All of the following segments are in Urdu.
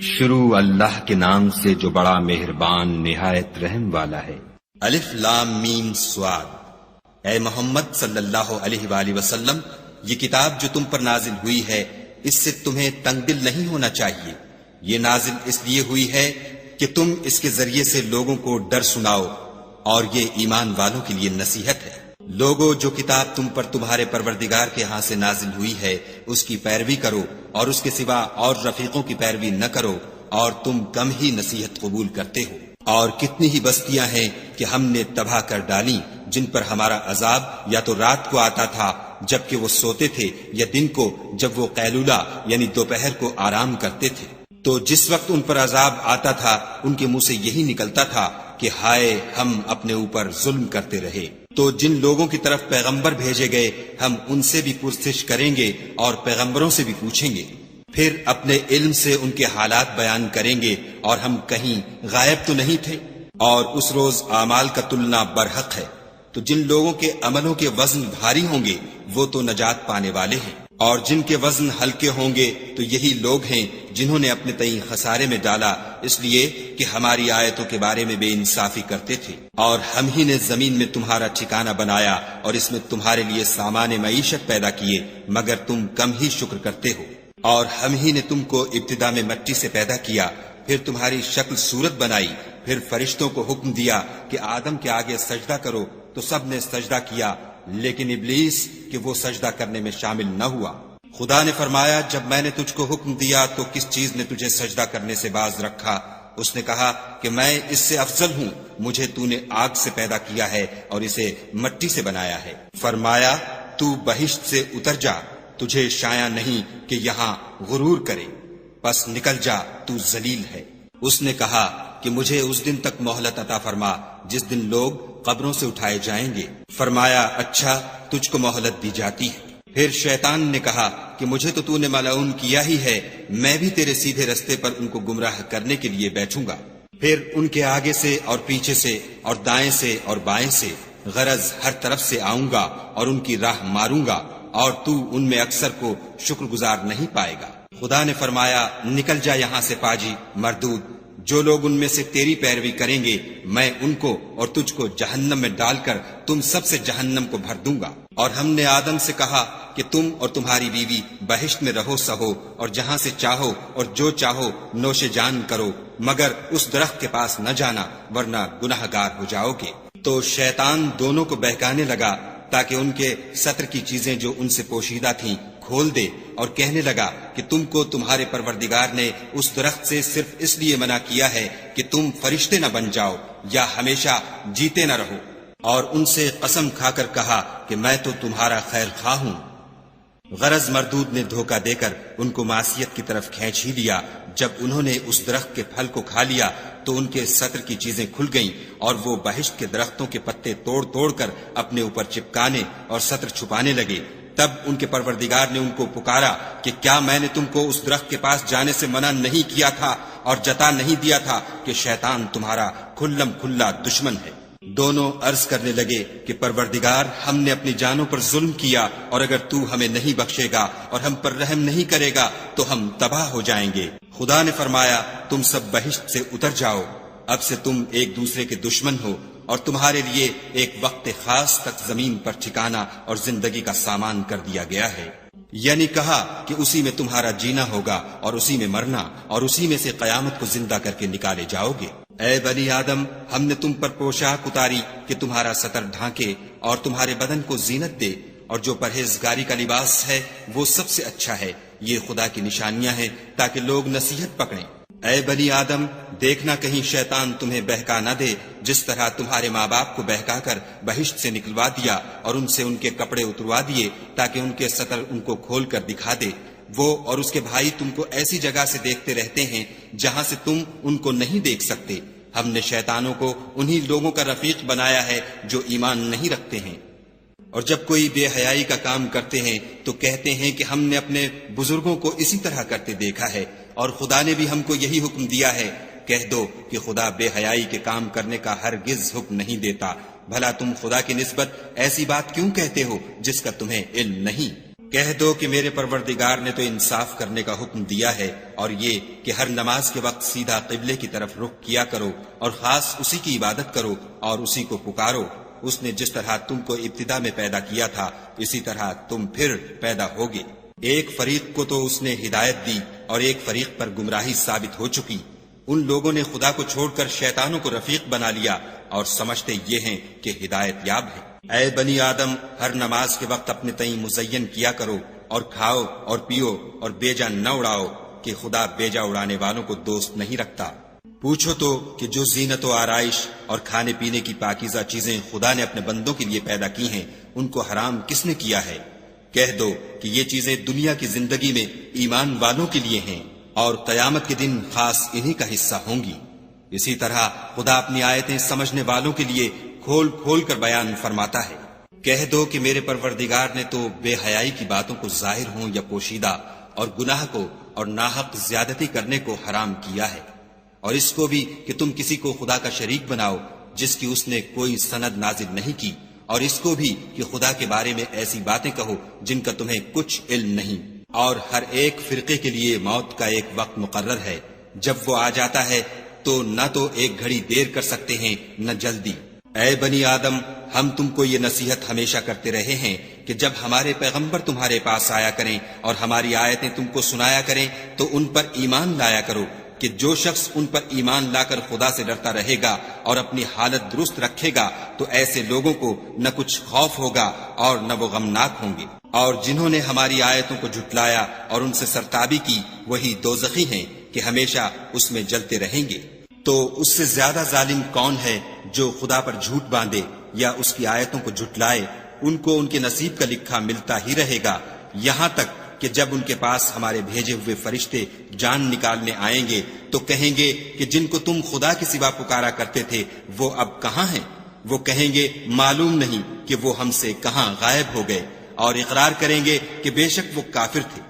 شروع اللہ کے نام سے جو بڑا مہربان نہایت رحم والا ہے۔ الف لام میم صاد۔ اے محمد صلی اللہ علیہ وآلہ وسلم، یہ کتاب جو تم پر نازل ہوئی ہے اس سے تمہیں تنگ دل نہیں ہونا چاہیے۔ یہ نازل اس لیے ہوئی ہے کہ تم اس کے ذریعے سے لوگوں کو ڈر سناؤ، اور یہ ایمان والوں کے لیے نصیحت ہے۔ لوگو، جو کتاب تم پر تمہارے پروردگار کے ہاں سے نازل ہوئی ہے اس کی پیروی کرو، اور اس کے سوا اور رفیقوں کی پیروی نہ کرو، اور تم کم ہی نصیحت قبول کرتے ہو۔ اور کتنی ہی بستیاں ہیں کہ ہم نے تباہ کر ڈالی، جن پر ہمارا عذاب یا تو رات کو آتا تھا جبکہ وہ سوتے تھے، یا دن کو جب وہ قیلولہ یعنی دوپہر کو آرام کرتے تھے۔ تو جس وقت ان پر عذاب آتا تھا ان کے منہ سے یہی نکلتا تھا کہ ہائے، ہم اپنے اوپر ظلم کرتے رہے۔ تو جن لوگوں کی طرف پیغمبر بھیجے گئے ہم ان سے بھی پرسش کریں گے اور پیغمبروں سے بھی پوچھیں گے، پھر اپنے علم سے ان کے حالات بیان کریں گے، اور ہم کہیں غائب تو نہیں تھے۔ اور اس روز اعمال کا تلنا برحق ہے، تو جن لوگوں کے عملوں کے وزن بھاری ہوں گے وہ تو نجات پانے والے ہیں، اور جن کے وزن ہلکے ہوں گے تو یہی لوگ ہیں جنہوں نے اپنے تئیں خسارے میں ڈالا، اس لیے کہ ہماری آیتوں کے بارے میں بے انصافی کرتے تھے۔ اور ہم ہی نے زمین میں تمہارا ٹھکانہ بنایا اور اس میں تمہارے لیے سامان معیشت پیدا کیے، مگر تم کم ہی شکر کرتے ہو۔ اور ہم ہی نے تم کو ابتدا میں مٹی سے پیدا کیا، پھر تمہاری شکل صورت بنائی، پھر فرشتوں کو حکم دیا کہ آدم کے آگے سجدہ کرو، تو سب نے سجدہ کیا، لیکن ابلیس کہ وہ سجدہ کرنے میں شامل نہ ہوا۔ خدا نے فرمایا، جب میں نے تجھ کو حکم دیا تو کس چیز نے تجھے سجدہ کرنے سے باز رکھا؟ اس نے کہا کہ میں اس سے افضل ہوں، مجھے تو نے آگ سے پیدا کیا ہے اور اسے مٹی سے بنایا ہے۔ فرمایا، تو بہشت سے اتر جا، تجھے شایع نہیں کہ یہاں غرور کرے، پس نکل جا، تو ذلیل ہے۔ اس نے کہا کہ مجھے اس دن تک مہلت عطا فرما جس دن لوگ قبروں سے اٹھائے جائیں گے۔ فرمایا، اچھا، تجھ کو مہلت دی جاتی ہے۔ پھر شیطان نے کہا کہ مجھے تو نے ملعون کیا ہی ہے، میں بھی تیرے سیدھے رستے پر ان کو گمراہ کرنے کے لیے بیٹھوں گا۔ پھر ان کے آگے سے اور پیچھے سے اور دائیں سے اور بائیں سے، غرض ہر طرف سے آؤں گا اور ان کی راہ ماروں گا، اور تو ان میں اکثر کو شکر گزار نہیں پائے گا۔ خدا نے فرمایا، نکل جا یہاں سے پاجی مردود، جو لوگ ان میں سے تیری پیروی کریں گے میں ان کو اور تجھ کو جہنم میں ڈال کر تم سب سے جہنم کو بھر دوں گا۔ اور ہم نے آدم سے کہا کہ تم اور تمہاری بیوی بہشت میں رہو سہو، اور جہاں سے چاہو اور جو چاہو نوش جان کرو، مگر اس درخت کے پاس نہ جانا ورنہ گناہ گار ہو جاؤ گے۔ تو شیطان دونوں کو بہکانے لگا تاکہ ان کے ستر کی چیزیں جو ان سے پوشیدہ تھیں کھول دے، اور کہنے لگا کہ تم کو تمہارے پروردگار نے اس درخت سے صرف اس لیے منع کیا ہے کہ تم فرشتے نہ بن جاؤ یا ہمیشہ جیتے نہ رہو۔ اور ان سے قسم کھا کر کہا کہ میں تو تمہارا خیر خواہ ہوں۔ غرض مردود نے دھوکہ دے کر ان کو معصیت کی طرف کھینچ ہی لیا۔ جب انہوں نے اس درخت کے پھل کو کھا لیا تو ان کے ستر کی چیزیں کھل گئیں، اور وہ بہشت کے درختوں کے پتے توڑ توڑ کر اپنے اوپر چپکانے اور ستر چھپانے لگے۔ تب ان کے پروردگار نے ان کو پکارا کہ کیا میں نے تم کو اس درخت کے پاس جانے سے منع نہیں کیا تھا اور جتا نہیں دیا تھا کہ شیطان تمہارا کھلم کھلا دشمن ہے؟ دونوں عرض کرنے لگے کہ پروردگار، ہم نے اپنی جانوں پر ظلم کیا، اور اگر تو ہمیں نہیں بخشے گا اور ہم پر رحم نہیں کرے گا تو ہم تباہ ہو جائیں گے۔ خدا نے فرمایا، تم سب بہشت سے اتر جاؤ، اب سے تم ایک دوسرے کے دشمن ہو، اور تمہارے لیے ایک وقت خاص تک زمین پر ٹھکانہ اور زندگی کا سامان کر دیا گیا ہے۔ یعنی کہا کہ اسی میں تمہارا جینا ہوگا اور اسی میں مرنا، اور اسی میں سے قیامت کو زندہ کر کے نکالے جاؤ گے۔ اے بنی آدم، ہم نے تم پر پوشاک اتاری کہ تمہارا ستر ڈھانکے اور تمہارے بدن کو زینت دے، اور جو پرہیزگاری کا لباس ہے وہ سب سے اچھا ہے۔ یہ خدا کی نشانیاں ہیں تاکہ لوگ نصیحت پکڑیں۔ اے بنی آدم، دیکھنا کہیں شیطان تمہیں بہکا نہ دے، جس طرح تمہارے ماں باپ کو بہکا کر بہشت سے نکلوا دیا اور ان سے ان کے کپڑے اتروا دیے تاکہ ان کے ستر ان کو کھول کر دکھا دے۔ وہ اور اس کے بھائی تم کو ایسی جگہ سے دیکھتے رہتے ہیں جہاں سے تم ان کو نہیں دیکھ سکتے۔ ہم نے شیطانوں کو انہی لوگوں کا رفیق بنایا ہے جو ایمان نہیں رکھتے ہیں، اور جب کوئی بے حیائی کا کام کرتے ہیں تو کہتے ہیں کہ ہم نے اپنے بزرگوں کو اسی طرح کرتے دیکھا ہے، اور خدا نے بھی ہم کو یہی حکم دیا ہے۔ کہہ دو کہ خدا بے حیائی کے کام کرنے کا ہرگز حکم نہیں دیتا۔ بھلا تم خدا کی نسبت ایسی بات کیوں کہتے ہو جس کا تمہیں علم نہیں؟ کہہ دو کہ میرے پروردگار نے تو انصاف کرنے کا حکم دیا ہے، اور یہ کہ ہر نماز کے وقت سیدھا قبلے کی طرف رخ کیا کرو اور خاص اسی کی عبادت کرو اور اسی کو پکارو۔ اس نے جس طرح تم کو ابتدا میں پیدا کیا تھا اسی طرح تم پھر پیدا ہوگے۔ ایک فریق کو تو اس نے ہدایت دی اور ایک فریق پر گمراہی ثابت ہو چکی۔ ان لوگوں نے خدا کو چھوڑ کر شیطانوں کو رفیق بنا لیا اور سمجھتے یہ ہیں کہ ہدایت یاب ہے۔ اے بنی آدم، ہر نماز کے وقت اپنے تئیں مزین کیا کرو اور کھاؤ اور پیو اور بیجا نہ اڑاؤ کہ خدا بیجا اڑانے والوں کو دوست نہیں رکھتا۔ پوچھو تو کہ جو زینت و آرائش اور کھانے پینے کی پاکیزہ چیزیں خدا نے اپنے بندوں کے لیے پیدا کی ہیں ان کو حرام کس نے کیا ہے؟ کہہ دو کہ یہ چیزیں دنیا کی زندگی میں ایمان والوں کے لیے ہیں اور قیامت کے دن خاص انہی کا حصہ ہوں گی۔ اسی طرح خدا اپنی آیتیں سمجھنے والوں کے لیے کھول کھول کر بیان فرماتا ہے۔ کہہ دو کہ میرے پروردگار نے تو بے حیائی کی باتوں کو ظاہر ہوں یا پوشیدہ اور گناہ کو اور ناحق زیادتی کرنے کو حرام کیا ہے، اور اس کو بھی کہ تم کسی کو خدا کا شریک بناؤ جس کی اس نے کوئی سند نازل نہیں کی، اور اس کو بھی کہ خدا کے بارے میں ایسی باتیں کہو جن کا تمہیں کچھ علم نہیں۔ اور ہر ایک فرقے کے لیے موت کا ایک وقت مقرر ہے، جب وہ آ جاتا ہے تو نہ تو ایک گھڑی دیر کر سکتے ہیں نہ جلدی۔ اے بنی آدم، ہم تم کو یہ نصیحت ہمیشہ کرتے رہے ہیں کہ جب ہمارے پیغمبر تمہارے پاس آیا کریں اور ہماری آیتیں تم کو سنایا کریں تو ان پر ایمان لایا کرو، کہ جو شخص ان پر ایمان لا کر خدا سے ڈرتا رہے گا اور اپنی حالت درست رکھے گا تو ایسے لوگوں کو نہ کچھ خوف ہوگا اور نہ وہ غمناک ہوں گے۔ اور جنہوں نے ہماری آیتوں کو جھٹلایا اور ان سے سرتابی کی وہی دوزخی ہیں کہ ہمیشہ اس میں جلتے رہیں گے۔ تو اس سے زیادہ ظالم کون ہے جو خدا پر جھوٹ باندھے یا اس کی آیتوں کو جھٹلائے؟ ان کو ان کے نصیب کا لکھا ملتا ہی رہے گا، یہاں تک کہ جب ان کے پاس ہمارے بھیجے ہوئے فرشتے جان نکالنے آئیں گے تو کہیں گے کہ جن کو تم خدا کے سوا پکارا کرتے تھے وہ اب کہاں ہیں؟ وہ کہیں گے معلوم نہیں کہ وہ ہم سے کہاں غائب ہو گئے، اور اقرار کریں گے کہ بے شک وہ کافر تھے۔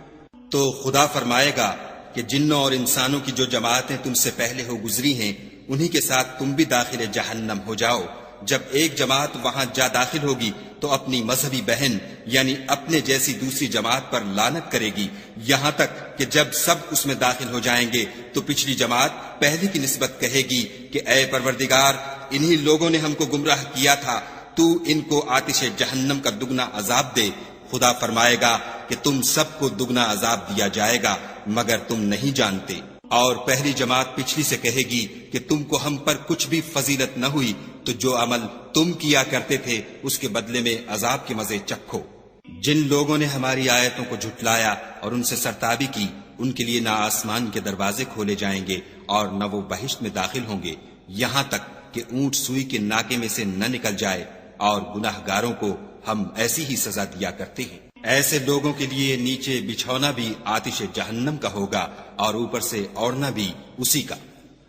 تو خدا فرمائے گا کہ جنوں اور انسانوں کی جو جماعتیں تم سے پہلے ہو گزری ہیں انہی کے ساتھ تم بھی داخل جہنم ہو جاؤ۔ جب ایک جماعت وہاں جا داخل ہوگی تو اپنی مذہبی بہن یعنی اپنے جیسی دوسری جماعت پر لعنت کرے گی، یہاں تک کہ جب سب اس میں داخل ہو جائیں گے تو پچھلی جماعت پہلی کی نسبت کہے گی کہ اے پروردگار، انہی لوگوں نے ہم کو گمراہ کیا تھا، تو ان کو آتش جہنم کا دگنا عذاب دے۔ خدا فرمائے گا کہ تم سب کو دگنا عذاب دیا جائے گا مگر تم نہیں جانتے۔ اور پہلی جماعت پچھلی سے کہے گی کہ تم کو ہم پر کچھ بھی فضیلت نہ ہوئی، تو جو عمل تم کیا کرتے تھے اس کے بدلے میں عذاب کے مزے چکھو۔ جن لوگوں نے ہماری آیتوں کو جھٹلایا اور ان سے سرتابی کی ان کے لیے نہ آسمان کے دروازے کھولے جائیں گے اور نہ وہ بہشت میں داخل ہوں گے، یہاں تک کہ اونٹ سوئی کے ناکے میں سے نہ نکل جائے، اور گناہ گاروں کو ہم ایسی ہی سزا دیا کرتے ہیں۔ ایسے لوگوں کے لیے نیچے بچھونا بھی آتش جہنم کا ہوگا اور اوپر سے اوڑھنا بھی اسی کا،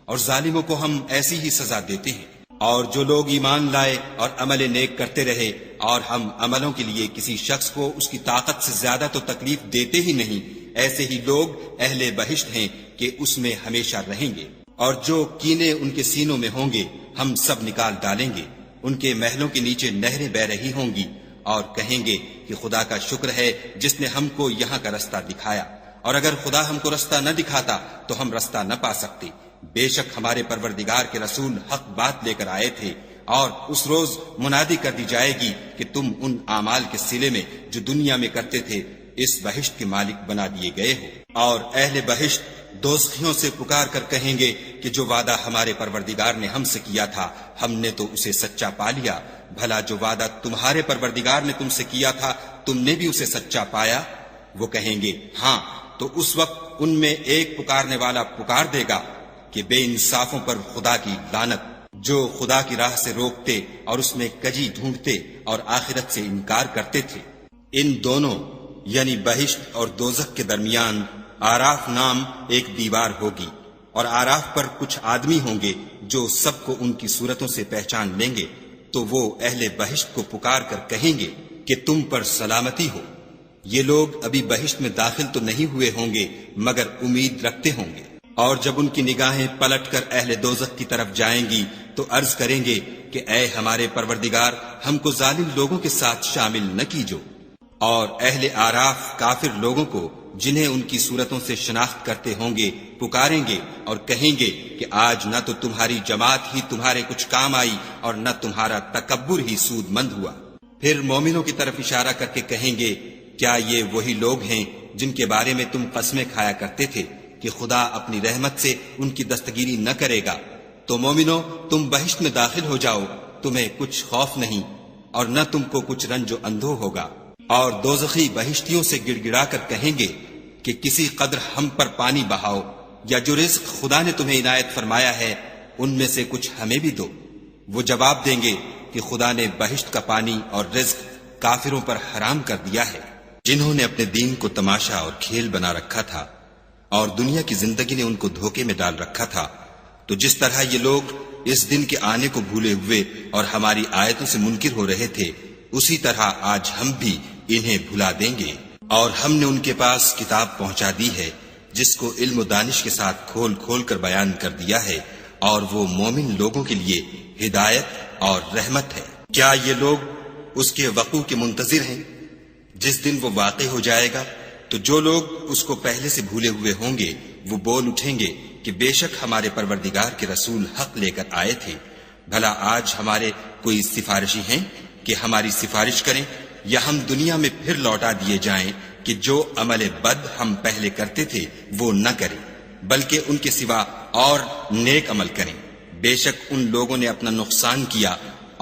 اور ظالموں کو ہم ایسی ہی سزا دیتے ہیں۔ اور جو لوگ ایمان لائے اور عمل نیک کرتے رہے اور ہم عملوں کے لیے کسی شخص کو اس کی طاقت سے زیادہ تو تکلیف دیتے ہی نہیں، ایسے ہی لوگ اہل بہشت ہیں کہ اس میں ہمیشہ رہیں گے۔ اور جو کینے ان کے سینوں میں ہوں گے ہم سب نکال ڈالیں گے، ان کے محلوں کے نیچے نہریں بہ رہی ہوں گی، اور کہیں گے کہ خدا کا شکر ہے جس نے ہم کو یہاں کا رستہ دکھایا، اور اگر خدا ہم کو رستہ نہ دکھاتا تو ہم رستہ نہ پا سکتے۔ بے شک ہمارے پروردگار کے رسول حق بات لے کر آئے تھے، اور اس روز منادی کر دی جائے گی کہ تم ان اعمال کے صلے میں جو دنیا میں کرتے تھے اس بہشت کے مالک بنا دیے گئے ہو۔ اور اہل بہشت دوزخیوں سے پکار کر کہیں گے کہ جو وعدہ ہمارے پروردگار نے ہم سے کیا تھا ہم نے تو اسے سچا پا لیا، بھلا جو وعدہ تمہارے پروردگار نے تم سے کیا تھا تم نے بھی اسے سچا پایا؟ وہ کہیں گے ہاں، تو اس وقت ان میں ایک پکارنے والا پکار دے گا کہ بے انصافوں پر خدا کی لعنت، جو خدا کی راہ سے روکتے اور اس میں کجی ڈھونڈتے اور آخرت سے انکار کرتے تھے۔ ان دونوں یعنی بہشت اور دوزخ کے درمیان آراف نام ایک دیوار ہوگی، اور آراف پر کچھ آدمی ہوں گے جو سب کو ان کی صورتوں سے پہچان لیں گے، تو وہ اہل بہشت کو پکار کر کہیں گے کہ تم پر سلامتی ہو۔ یہ لوگ ابھی بہشت میں داخل تو نہیں ہوئے ہوں گے مگر امید رکھتے ہوں گے، اور جب ان کی نگاہیں پلٹ کر اہل دوزخ کی طرف جائیں گی تو عرض کریں گے کہ اے ہمارے پروردگار، ہم کو ظالم لوگوں کے ساتھ شامل نہ کیجو۔ اور اہل آراف کافر لوگوں کو جنہیں ان کی صورتوں سے شناخت کرتے ہوں گے پکاریں گے اور کہیں گے کہ آج نہ تو تمہاری جماعت ہی تمہارے کچھ کام آئی اور نہ تمہارا تکبر ہی سود مند ہوا۔ پھر مومنوں کی طرف اشارہ کر کے کہیں گے کیا یہ وہی لوگ ہیں جن کے بارے میں تم قسمیں کھایا کرتے تھے کہ خدا اپنی رحمت سے ان کی دستگیری نہ کرے گا؟ تو مومنوں تم بہشت میں داخل ہو جاؤ، تمہیں کچھ خوف نہیں اور نہ تم کو کچھ رنج و اندھو ہوگا۔ اور دوزخی بہشتیوں سے گڑ گڑا کر کہیں گے کہ کسی قدر ہم پر پانی بہاؤ، یا جو رزق خدا نے تمہیں عنایت فرمایا ہے ان میں سے کچھ ہمیں بھی دو۔ وہ جواب دیں گے کہ خدا نے بہشت کا پانی اور رزق کافروں پر حرام کر دیا ہے، جنہوں نے اپنے دین کو تماشا اور کھیل بنا رکھا تھا اور دنیا کی زندگی نے ان کو دھوکے میں ڈال رکھا تھا۔ تو جس طرح یہ لوگ اس دن کے آنے کو بھولے ہوئے اور ہماری آیتوں سے منکر ہو رہے تھے، اسی طرح آج ہم بھی انہیں بھلا دیں گے۔ اور ہم نے ان کے پاس کتاب پہنچا دی ہے جس کو علم و دانش کے ساتھ کھول کھول کر بیان کر دیا ہے، اور وہ مومن لوگوں کے لیے ہدایت اور رحمت ہے۔ کیا یہ لوگ اس کے وقوع کے منتظر ہیں؟ جس دن وہ واقع ہو جائے گا تو جو لوگ اس کو پہلے سے بھولے ہوئے ہوں گے وہ بول اٹھیں گے کہ بے شک ہمارے پروردگار کے رسول حق لے کر آئے تھے، بھلا آج ہمارے کوئی سفارشی ہیں کہ ہماری سفارش کریں، یا ہم دنیا میں پھر لوٹا دیے جائیں کہ جو عمل بد ہم پہلے کرتے تھے وہ نہ کریں، بلکہ ان کے سوا اور نیک عمل کریں۔ بے شک ان لوگوں نے اپنا نقصان کیا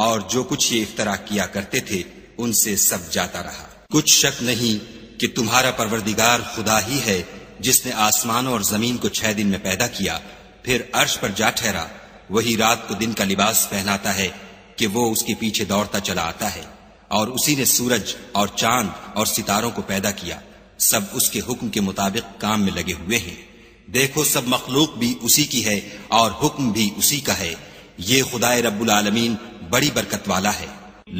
اور جو کچھ یہ افترا کیا کرتے تھے ان سے سب جاتا رہا۔ کچھ شک نہیں کہ تمہارا پروردگار خدا ہی ہے جس نے آسمانوں اور زمین کو 6 دن میں پیدا کیا، پھر عرش پر جا ٹھہرا۔ وہی رات کو دن کا لباس پہناتا ہے کہ وہ اس کے پیچھے دوڑتا چلا آتا ہے، اور اسی نے سورج اور چاند اور ستاروں کو پیدا کیا، سب اس کے حکم کے مطابق کام میں لگے ہوئے ہیں۔ دیکھو سب مخلوق بھی اسی کی ہے اور حکم بھی اسی کا ہے۔ یہ خدائے رب العالمین بڑی برکت والا ہے۔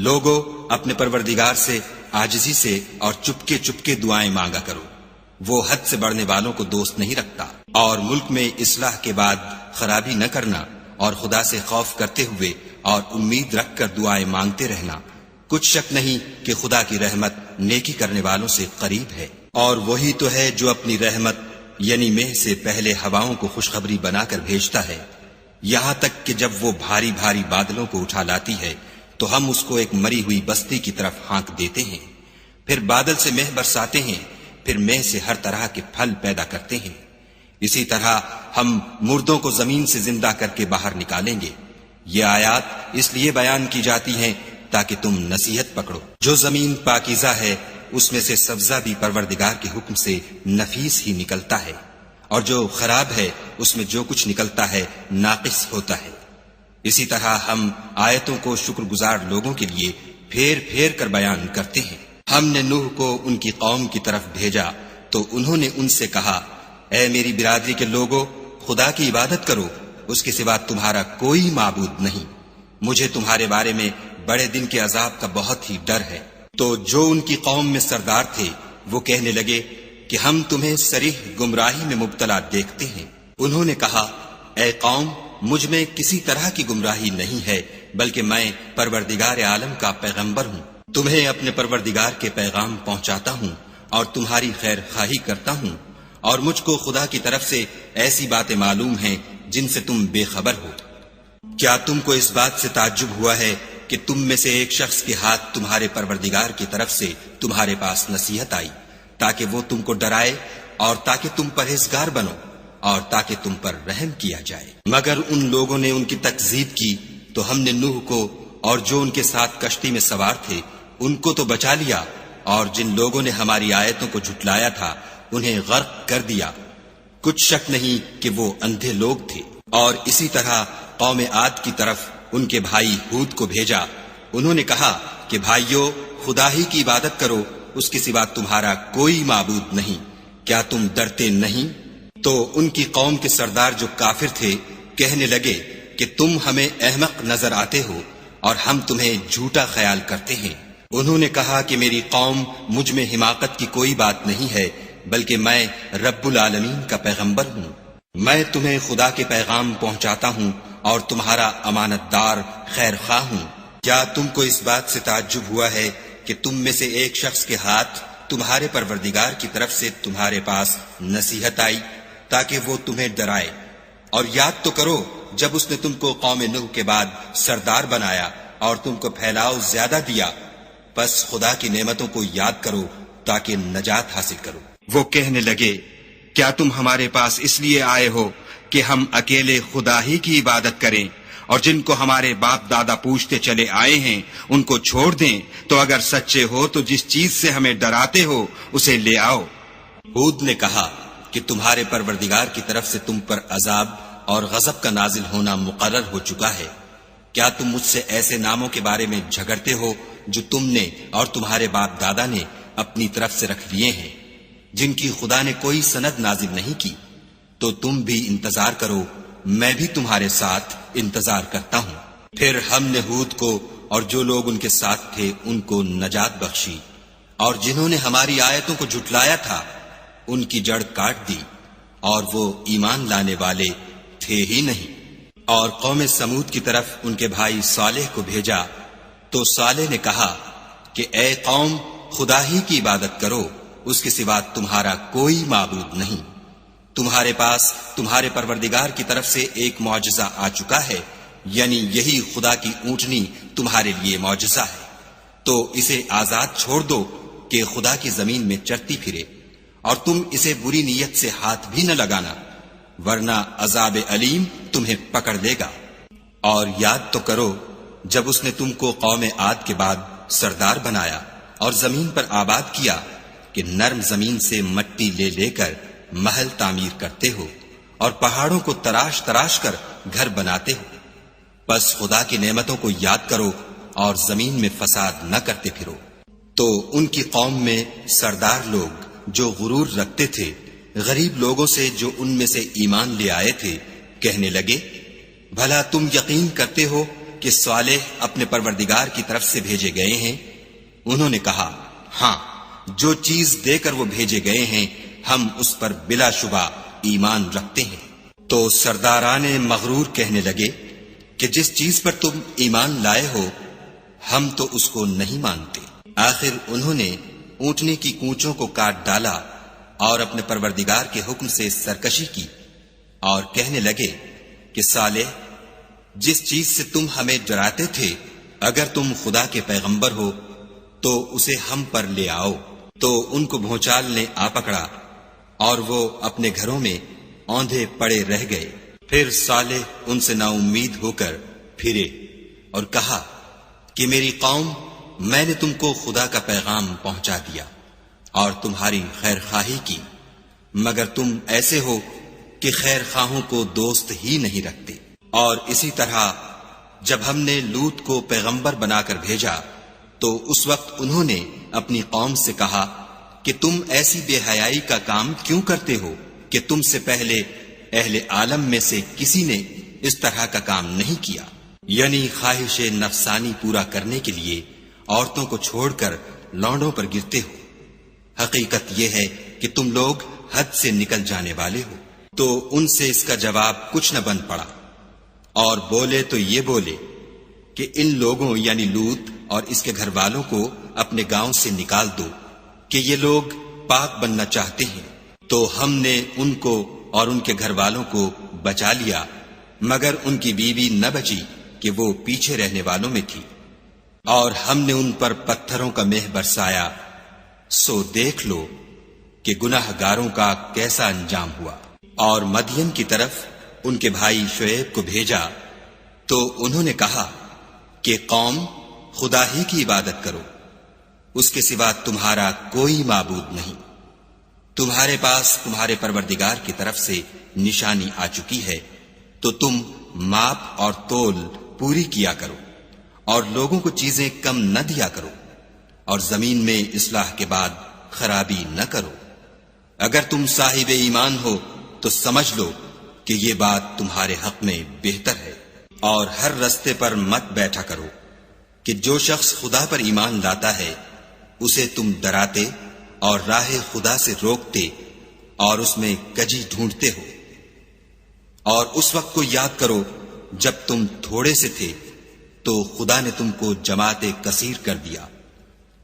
لوگو اپنے پروردگار سے عاجزی سے اور چپکے چپکے دعائیں مانگا کرو، وہ حد سے بڑھنے والوں کو دوست نہیں رکھتا۔ اور ملک میں اصلاح کے بعد خرابی نہ کرنا، اور خدا سے خوف کرتے ہوئے اور امید رکھ کر دعائیں مانگتے رہنا۔ کچھ شک نہیں کہ خدا کی رحمت نیکی کرنے والوں سے قریب ہے۔ اور وہی تو ہے جو اپنی رحمت یعنی مہ سے پہلے ہواؤں کو خوشخبری بنا کر بھیجتا ہے، یہاں تک کہ جب وہ بھاری بھاری بادلوں کو اٹھا لاتی ہے تو ہم اس کو ایک مری ہوئی بستی کی طرف ہانک دیتے ہیں، پھر بادل سے مہ برساتے ہیں، پھر مہ سے ہر طرح کے پھل پیدا کرتے ہیں۔ اسی طرح ہم مردوں کو زمین سے زندہ کر کے باہر نکالیں گے۔ یہ آیات اس لیے بیان کی جاتی ہیں تاکہ تم نصیحت پکڑو۔ جو زمین پاکیزہ ہے اس میں سے سبزہ بھی پروردگار کے حکم سے نفیس ہی نکلتا ہے، اور جو خراب ہے اس میں جو کچھ نکلتا ہے ناقص ہوتا ہے۔ اسی طرح ہم آیتوں کو شکر گزار لوگوں کے لیے پھیر پھیر کر بیان کرتے ہیں۔ ہم نے نوح کو ان کی قوم کی طرف بھیجا تو انہوں نے ان سے کہا، اے میری برادری کے لوگوں، خدا کی عبادت کرو، اس کے سوا تمہارا کوئی معبود نہیں، مجھے تمہارے بارے میں بڑے دن کے عذاب کا بہت ہی ڈر ہے۔ تو جو ان کی قوم میں سردار تھے وہ کہنے لگے کہ ہم تمہیں صریح گمراہی میں مبتلا دیکھتے ہیں۔ انہوں نے کہا، اے قوم، مجھ میں کسی طرح کی گمراہی نہیں ہے، بلکہ میں پروردگار عالم کا پیغمبر ہوں، تمہیں اپنے پروردگار کے پیغام پہنچاتا ہوں اور تمہاری خیر خواہی کرتا ہوں، اور مجھ کو خدا کی طرف سے ایسی باتیں معلوم ہیں جن سے تم بے خبر ہو۔ کیا تم کو اس بات سے تعجب ہوا ہے کہ تم میں سے ایک شخص کے ہاتھ تمہارے پروردگار کی طرف سے تمہارے پاس نصیحت آئی تاکہ وہ تم کو ڈرائے اور تاکہ تم پرہیزگار بنو اور تاکہ تم پر رحم کیا جائے؟ مگر ان لوگوں نے ان کی تکذیب کی تو ہم نے نوح کو اور جو ان کے ساتھ کشتی میں سوار تھے ان کو تو بچا لیا، اور جن لوگوں نے ہماری آیتوں کو جھٹلایا تھا انہیں غرق کر دیا۔ کچھ شک نہیں کہ وہ اندھے لوگ تھے۔ اور اسی طرح قوم عاد کی طرف ان کے بھائی ہود کو بھیجا۔ انہوں نے کہا کہ بھائیو، خدا ہی کی عبادت کرو، اس کے سوا تمہارا کوئی معبود نہیں، کیا تم ڈرتے نہیں؟ تو ان کی قوم کے سردار جو کافر تھے کہنے لگے کہ تم ہمیں احمق نظر آتے ہو اور ہم تمہیں جھوٹا خیال کرتے ہیں۔ انہوں نے کہا کہ میری قوم مجھ میں حماقت کی کوئی بات نہیں ہے، بلکہ میں رب العالمین کا پیغمبر ہوں۔ میں تمہیں خدا کے پیغام پہنچاتا ہوں اور تمہارا امانت دار خیر خواہ ہوں۔ کیا تم کو اس بات سے تعجب ہوا ہے کہ تم میں سے ایک شخص کے ہاتھ تمہارے پروردگار کی طرف سے تمہارے پاس نصیحت آئی تاکہ وہ تمہیں ڈرائے، اور یاد تو کرو جب اس نے تم کو قوم نوح کے بعد سردار بنایا اور تم کو پھیلاؤ زیادہ دیا، پس خدا کی نعمتوں کو یاد کرو تاکہ نجات حاصل کرو۔ وہ کہنے لگے کیا تم ہمارے پاس اس لیے آئے ہو کہ ہم اکیلے خدا ہی کی عبادت کریں، اور جن کو ہمارے باپ دادا پوچھتے چلے آئے ہیں ان کو چھوڑ دیں؟ تو اگر سچے ہو تو جس چیز سے ہمیں ڈراتے ہو اسے لے آؤ۔ ہود نے کہا کہ تمہارے پروردگار کی طرف سے تم پر عذاب اور غضب کا نازل ہونا مقرر ہو چکا ہے۔ کیا تم مجھ سے ایسے ناموں کے بارے میں جھگڑتے ہو جو تم نے اور تمہارے باپ دادا نے اپنی طرف سے رکھ لیے ہیں، جن کی خدا نے کوئی سند نازل نہیں کی؟ تو تم بھی انتظار کرو، میں بھی تمہارے ساتھ انتظار کرتا ہوں۔ پھر ہم نے ہود کو اور جو لوگ ان کے ساتھ تھے ان کو نجات بخشی، اور جنہوں نے ہماری آیتوں کو جھٹلایا تھا ان کی جڑ کاٹ دی، اور وہ ایمان لانے والے تھے ہی نہیں۔ اور قوم سمود کی طرف ان کے بھائی صالح کو بھیجا تو صالح نے کہا کہ اے قوم، خدا ہی کی عبادت کرو، اس کے سوا تمہارا کوئی معبود نہیں۔ تمہارے پاس تمہارے پروردگار کی طرف سے ایک معجزہ آ چکا ہے، یعنی یہی خدا کی اونٹنی تمہارے لیے معجزہ ہے، تو اسے آزاد چھوڑ دو کہ خدا کی زمین میں چرتی پھرے، اور تم اسے بری نیت سے ہاتھ بھی نہ لگانا، ورنہ عذاب علیم تمہیں پکڑ لے گا۔ اور یاد تو کرو جب اس نے تم کو قوم عاد کے بعد سردار بنایا اور زمین پر آباد کیا کہ نرم زمین سے مٹی لے لے کر محل تعمیر کرتے ہو اور پہاڑوں کو تراش تراش کر گھر بناتے ہو، بس خدا کی نعمتوں کو یاد کرو اور زمین میں فساد نہ کرتے پھرو۔ تو ان کی قوم میں سردار لوگ جو غرور رکھتے تھے غریب لوگوں سے جو ان میں سے ایمان لے آئے تھے کہنے لگے بھلا تم یقین کرتے ہو کہ صالح اپنے پروردگار کی طرف سے بھیجے گئے ہیں؟ انہوں نے کہا ہاں، جو چیز دے کر وہ بھیجے گئے ہیں ہم اس پر بلا شبہ ایمان رکھتے ہیں۔ تو سرداران مغرور کہنے لگے کہ جس چیز پر تم ایمان لائے ہو ہم تو اس کو نہیں مانتے۔ آخر انہوں نے اونٹنی کی کونچوں کو کاٹ ڈالا اور اپنے پروردگار کے حکم سے سرکشی کی، اور کہنے لگے کہ صالح، جس چیز سے تم ہمیں ڈراتے تھے اگر تم خدا کے پیغمبر ہو تو اسے ہم پر لے آؤ۔ تو ان کو بھونچال نے آ پکڑا اور وہ اپنے گھروں میں اوندھے پڑے رہ گئے۔ پھر صالح ان سے نا امید ہو کر پھرے اور کہا کہ میری قوم، میں نے تم کو خدا کا پیغام پہنچا دیا اور تمہاری خیر خواہی کی، مگر تم ایسے ہو کہ خیر خواہوں کو دوست ہی نہیں رکھتے۔ اور اسی طرح جب ہم نے لوط کو پیغمبر بنا کر بھیجا تو اس وقت انہوں نے اپنی قوم سے کہا کہ تم ایسی بے حیائی کا کام کیوں کرتے ہو کہ تم سے پہلے اہل عالم میں سے کسی نے اس طرح کا کام نہیں کیا، یعنی خواہش نفسانی پورا کرنے کے لیے عورتوں کو چھوڑ کر لونڈوں پر گرتے ہو۔ حقیقت یہ ہے کہ تم لوگ حد سے نکل جانے والے ہو۔ تو ان سے اس کا جواب کچھ نہ بن پڑا، اور بولے تو یہ بولے کہ ان لوگوں یعنی لوط اور اس کے گھر والوں کو اپنے گاؤں سے نکال دو کہ یہ لوگ پاک بننا چاہتے ہیں۔ تو ہم نے ان کو اور ان کے گھر والوں کو بچا لیا، مگر ان کی بیوی نہ بچی کہ وہ پیچھے رہنے والوں میں تھی، اور ہم نے ان پر پتھروں کا مہ برسایا، سو دیکھ لو کہ گناہ گاروں کا کیسا انجام ہوا۔ اور مدین کی طرف ان کے بھائی شعیب کو بھیجا تو انہوں نے کہا کہ قوم، خدا ہی کی عبادت کرو، اس کے سوا تمہارا کوئی معبود نہیں۔ تمہارے پاس تمہارے پروردگار کی طرف سے نشانی آ چکی ہے، تو تم ماپ اور تول پوری کیا کرو، اور لوگوں کو چیزیں کم نہ دیا کرو، اور زمین میں اصلاح کے بعد خرابی نہ کرو۔ اگر تم صاحب ایمان ہو تو سمجھ لو کہ یہ بات تمہارے حق میں بہتر ہے۔ اور ہر رستے پر مت بیٹھا کرو کہ جو شخص خدا پر ایمان لاتا ہے اسے تم ڈراتے اور راہ خدا سے روکتے اور اس میں کجی ڈھونڈتے ہو۔ اور اس وقت کو یاد کرو جب تم تھوڑے سے تھے تو خدا نے تم کو جماعت کثیر کر دیا،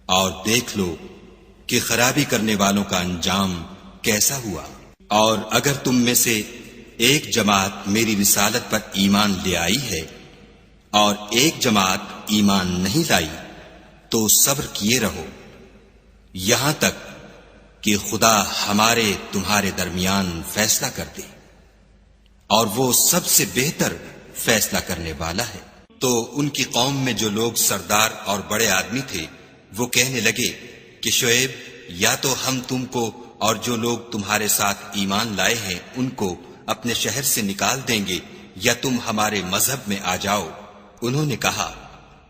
اور دیکھ لو کہ خرابی کرنے والوں کا انجام کیسا ہوا۔ اور اگر تم میں سے ایک جماعت میری رسالت پر ایمان لے آئی ہے اور ایک جماعت ایمان نہیں لائی تو صبر کیے رہو یہاں تک کہ خدا ہمارے تمہارے درمیان فیصلہ کر دے، اور وہ سب سے بہتر فیصلہ کرنے والا ہے۔ تو ان کی قوم میں جو لوگ سردار اور بڑے آدمی تھے وہ کہنے لگے کہ شعیب، یا تو ہم تم کو اور جو لوگ تمہارے ساتھ ایمان لائے ہیں ان کو اپنے شہر سے نکال دیں گے، یا تم ہمارے مذہب میں آ جاؤ۔ انہوں نے کہا،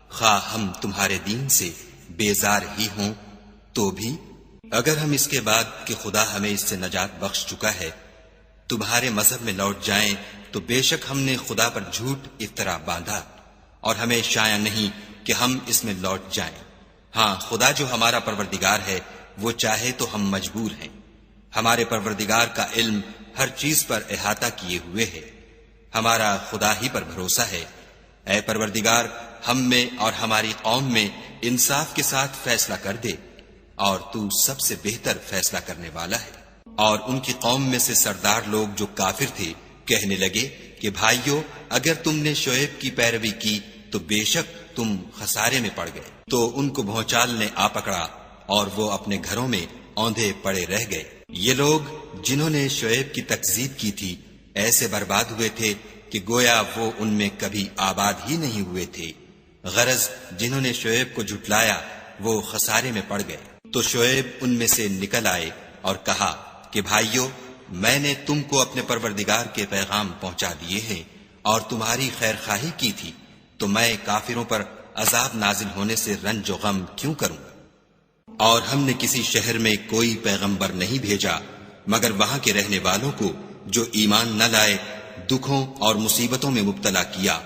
خواہ ہم تمہارے دین سے بیزار ہی ہوں تو بھی اگر ہم اس کے بعد کہ خدا ہمیں اس سے نجات بخش چکا ہے تمہارے مذہب میں لوٹ جائیں تو بے شک ہم نے خدا پر جھوٹ افطرا باندھا، اور ہمیں شایع نہیں کہ ہم اس میں لوٹ جائیں۔ ہاں، خدا جو ہمارا پروردگار ہے وہ چاہے تو ہم مجبور ہیں۔ ہمارے پروردگار کا علم ہر چیز پر احاطہ کیے ہوئے ہے، ہمارا خدا ہی پر بھروسہ ہے۔ اے پروردگار، ہم میں اور ہماری قوم میں انصاف کے ساتھ فیصلہ کر دے، اور تو سب سے بہتر فیصلہ کرنے والا ہے۔ اور ان کی قوم میں سے سردار لوگ جو کافر تھے کہنے لگے کہ بھائیو، اگر تم نے شعیب کی پیروی کی تو بے شک تم خسارے میں پڑ گئے۔ تو ان کو بھونچال نے آ پکڑا اور وہ اپنے گھروں میں اوندھے پڑے رہ گئے۔ یہ لوگ جنہوں نے شعیب کی تکذیب کی تھی ایسے برباد ہوئے تھے کہ گویا وہ ان میں کبھی آباد ہی نہیں ہوئے تھے۔ غرض جنہوں نے شعیب کو جھٹلایا وہ خسارے میں پڑ گئے۔ تو شعیب ان میں سے نکل آئے اور کہا کہ بھائیو، میں نے تم کو اپنے پروردگار کے پیغام پہنچا دیے ہیں اور تمہاری خیر خواہی کی تھی، تو میں کافروں پر عذاب نازل ہونے سے رنج و غم کیوں کروں؟ اور ہم نے کسی شہر میں کوئی پیغمبر نہیں بھیجا مگر وہاں کے رہنے والوں کو جو ایمان نہ لائے دکھوں اور مصیبتوں میں مبتلا کیا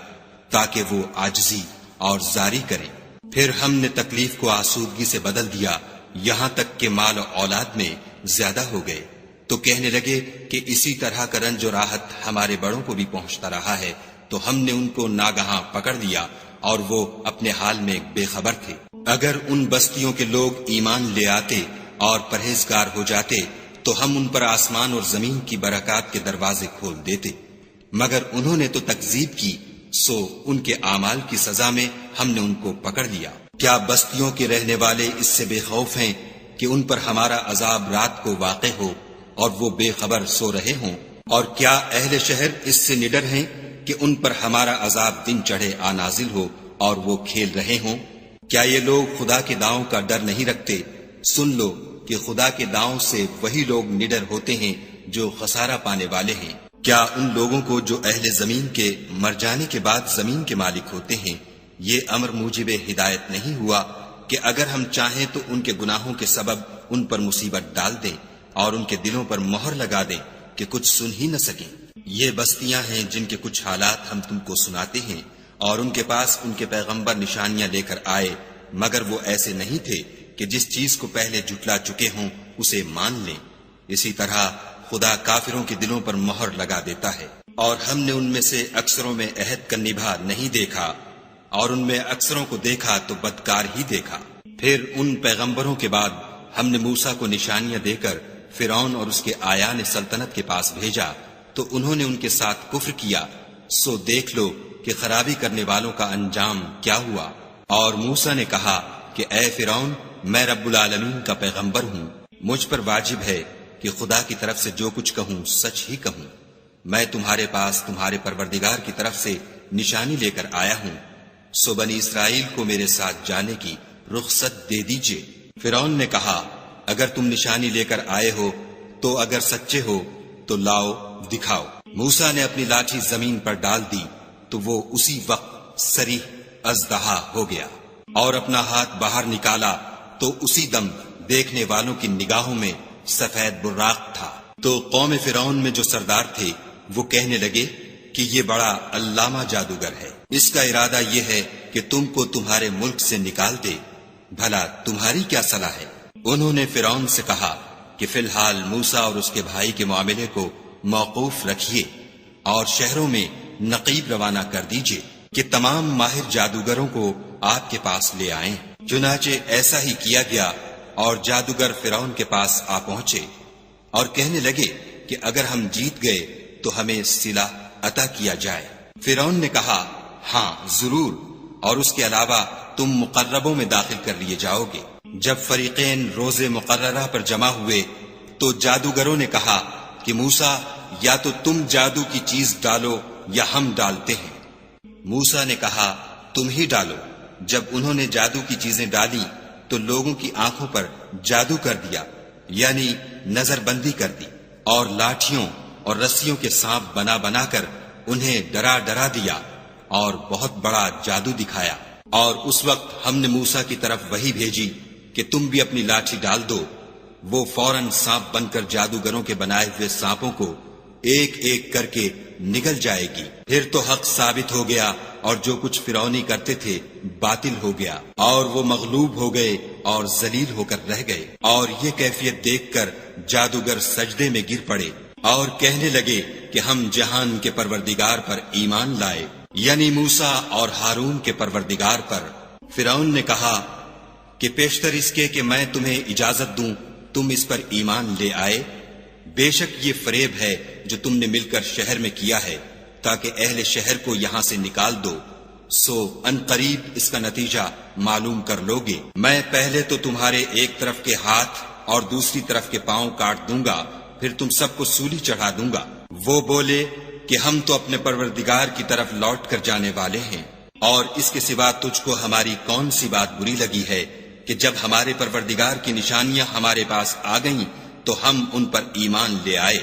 تاکہ وہ عاجزی اور زاری کریں۔ پھر ہم نے تکلیف کو آسودگی سے بدل دیا یہاں تک کہ مال و اولاد میں زیادہ ہو گئے۔ تو کہنے لگے کہ اسی طرح کا رنج و راحت ہمارے بڑوں کو بھی پہنچتا رہا ہے، تو ہم نے ان کو ناگہاں پکڑ لیا اور وہ اپنے حال میں بے خبر تھے۔ اگر ان بستیوں کے لوگ ایمان لے آتے اور پرہیزگار ہو جاتے تو ہم ان پر آسمان اور زمین کی برکات کے دروازے کھول دیتے، مگر انہوں نے تو تکذیب کی، سو ان کے اعمال کی سزا میں ہم نے ان کو پکڑ لیا۔ کیا بستیوں کے رہنے والے اس سے بے خوف ہیں کہ ان پر ہمارا عذاب رات کو واقع ہو اور وہ بے خبر سو رہے ہوں؟ اور کیا اہل شہر اس سے نڈر ہیں کہ ان پر ہمارا عذاب دن چڑھے آ نازل ہو اور وہ کھیل رہے ہوں؟ کیا یہ لوگ خدا کے داؤں کا ڈر نہیں رکھتے؟ سن لو کہ خدا کے داؤں سے وہی لوگ نڈر ہوتے ہیں جو خسارہ پانے والے ہیں۔ کیا ان لوگوں کو جو اہل زمین کے مر جانے کے بعد زمین کے مالک ہوتے ہیں یہ امر موجب ہدایت نہیں ہوا کہ اگر ہم چاہیں تو ان کے گناہوں کے سبب ان پر مصیبت ڈال دیں اور ان کے دلوں پر مہر لگا دیں کہ کچھ سن ہی نہ سکیں؟ یہ بستیاں ہیں جن کے کچھ حالات ہم تم کو سناتے ہیں، اور ان کے پاس ان کے پیغمبر نشانیاں لے کر آئے مگر وہ ایسے نہیں تھے کہ جس چیز کو پہلے جھٹلا چکے ہوں اسے مان لیں۔ اسی طرح خدا کافروں کے دلوں پر مہر لگا دیتا ہے۔ اور ہم نے ان میں سے اکثروں میں عہد کا نبھا نہیں دیکھا، اور ان میں اکثروں کو دیکھا تو بدکار ہی دیکھا۔ پھر ان پیغمبروں کے بعد ہم نے موسیٰ کو نشانیاں دے کر فرعون اور اس کے آیان سلطنت کے پاس بھیجا، تو انہوں نے ان کے ساتھ کفر کیا، سو دیکھ لو کہ خرابی کرنے والوں کا انجام کیا ہوا۔ اور موسیٰ نے کہا کہ اے فرعون، میں رب العالمین کا پیغمبر ہوں، مجھ پر واجب ہے کہ خدا کی طرف سے جو کچھ کہوں سچ ہی کہوں۔ میں تمہارے پاس تمہارے پروردگار کی طرف سے نشانی لے کر آیا ہوں، سو بنی اسرائیل کو میرے ساتھ جانے کی رخصت دے دیجئے۔ فرعون نے کہا اگر تم نشانی لے کر آئے ہو تو اگر سچے ہو تو لاؤ دکھاؤ۔ موسیٰ نے اپنی لاٹھی زمین پر ڈال دی تو وہ اسی وقت صریح اژدہا ہو گیا، اور اپنا ہاتھ باہر نکالا تو اسی دم دیکھنے والوں کی نگاہوں میں سفید براق تھا۔ تو قوم فرعون میں جو سردار تھے وہ کہنے لگے کہ یہ بڑا علامہ جادوگر ہے، اس کا ارادہ یہ ہے کہ تم کو تمہارے ملک سے نکال دے، بھلا تمہاری کیا صلاح ہے؟ انہوں نے فرعون سے کہا کہ فی الحال موسیٰ اور اس کے بھائی کے معاملے کو موقوف رکھیے اور شہروں میں نقیب روانہ کر دیجئے کہ تمام ماہر جادوگروں کو آپ کے پاس لے آئیں۔ چنانچہ ایسا ہی کیا گیا اور جادوگر فرعون کے پاس آ پہنچے اور کہنے لگے کہ اگر ہم جیت گئے تو ہمیں صلہ عطا کیا جائے۔ فرعون نے کہا ہاں ضرور، اور اس کے علاوہ تم مقربوں میں داخل کر لیے جاؤ گے۔ جب فریقین روز مقررہ پر جمع ہوئے تو جادوگروں نے کہا کہ موسیٰ یا تو تم جادو کی چیز ڈالو یا ہم ڈالتے ہیں۔ موسیٰ نے کہا تم ہی ڈالو۔ جب انہوں نے جادو کی چیزیں ڈالی تو لوگوں کی آنکھوں پر جادو کر دیا، یعنی نظر بندی کر دی، اور لاٹھیوں اور رسیوں کے سانپ بنا بنا کر انہیں ڈرا ڈرا دیا اور بہت بڑا جادو دکھایا۔ اور اس وقت ہم نے موسیٰ کی طرف وحی بھیجی کہ تم بھی اپنی لاٹھی ڈال دو۔ وہ فوراً سانپ بن کر جادوگروں کے بنائے ہوئے سانپوں کو ایک ایک کر کے نگل جائے گی۔ پھر تو حق ثابت ہو گیا اور جو کچھ فرعونی کرتے تھے باطل ہو گیا، اور وہ مغلوب ہو گئے اور ذلیل ہو کر رہ گئے۔ اور یہ کیفیت دیکھ کر جادوگر سجدے میں گر پڑے اور کہنے لگے کہ ہم جہان کے پروردگار پر ایمان لائے، یعنی موسیٰ اور ہارون کے پروردگار پر۔ فرعون نے کہا کہ پیشتر اس کے کہ میں تمہیں اجازت دوں تم اس پر ایمان لے آئے، بے شک یہ فریب ہے جو تم نے مل کر شہر میں کیا ہے تاکہ اہل شہر کو یہاں سے نکال دو، سو ان قریب اس کا نتیجہ معلوم کر لوگے۔ میں پہلے تو تمہارے ایک طرف کے ہاتھ اور دوسری طرف کے پاؤں کاٹ دوں گا، پھر تم سب کو سولی چڑھا دوں گا۔ وہ بولے کہ ہم تو اپنے پروردگار کی طرف لوٹ کر جانے والے ہیں، اور اس کے سوا تجھ کو ہماری کون سی بات بری لگی ہے کہ جب ہمارے پروردگار کی نشانیاں ہمارے پاس آ گئیں تو ہم ان پر ایمان لے آئے۔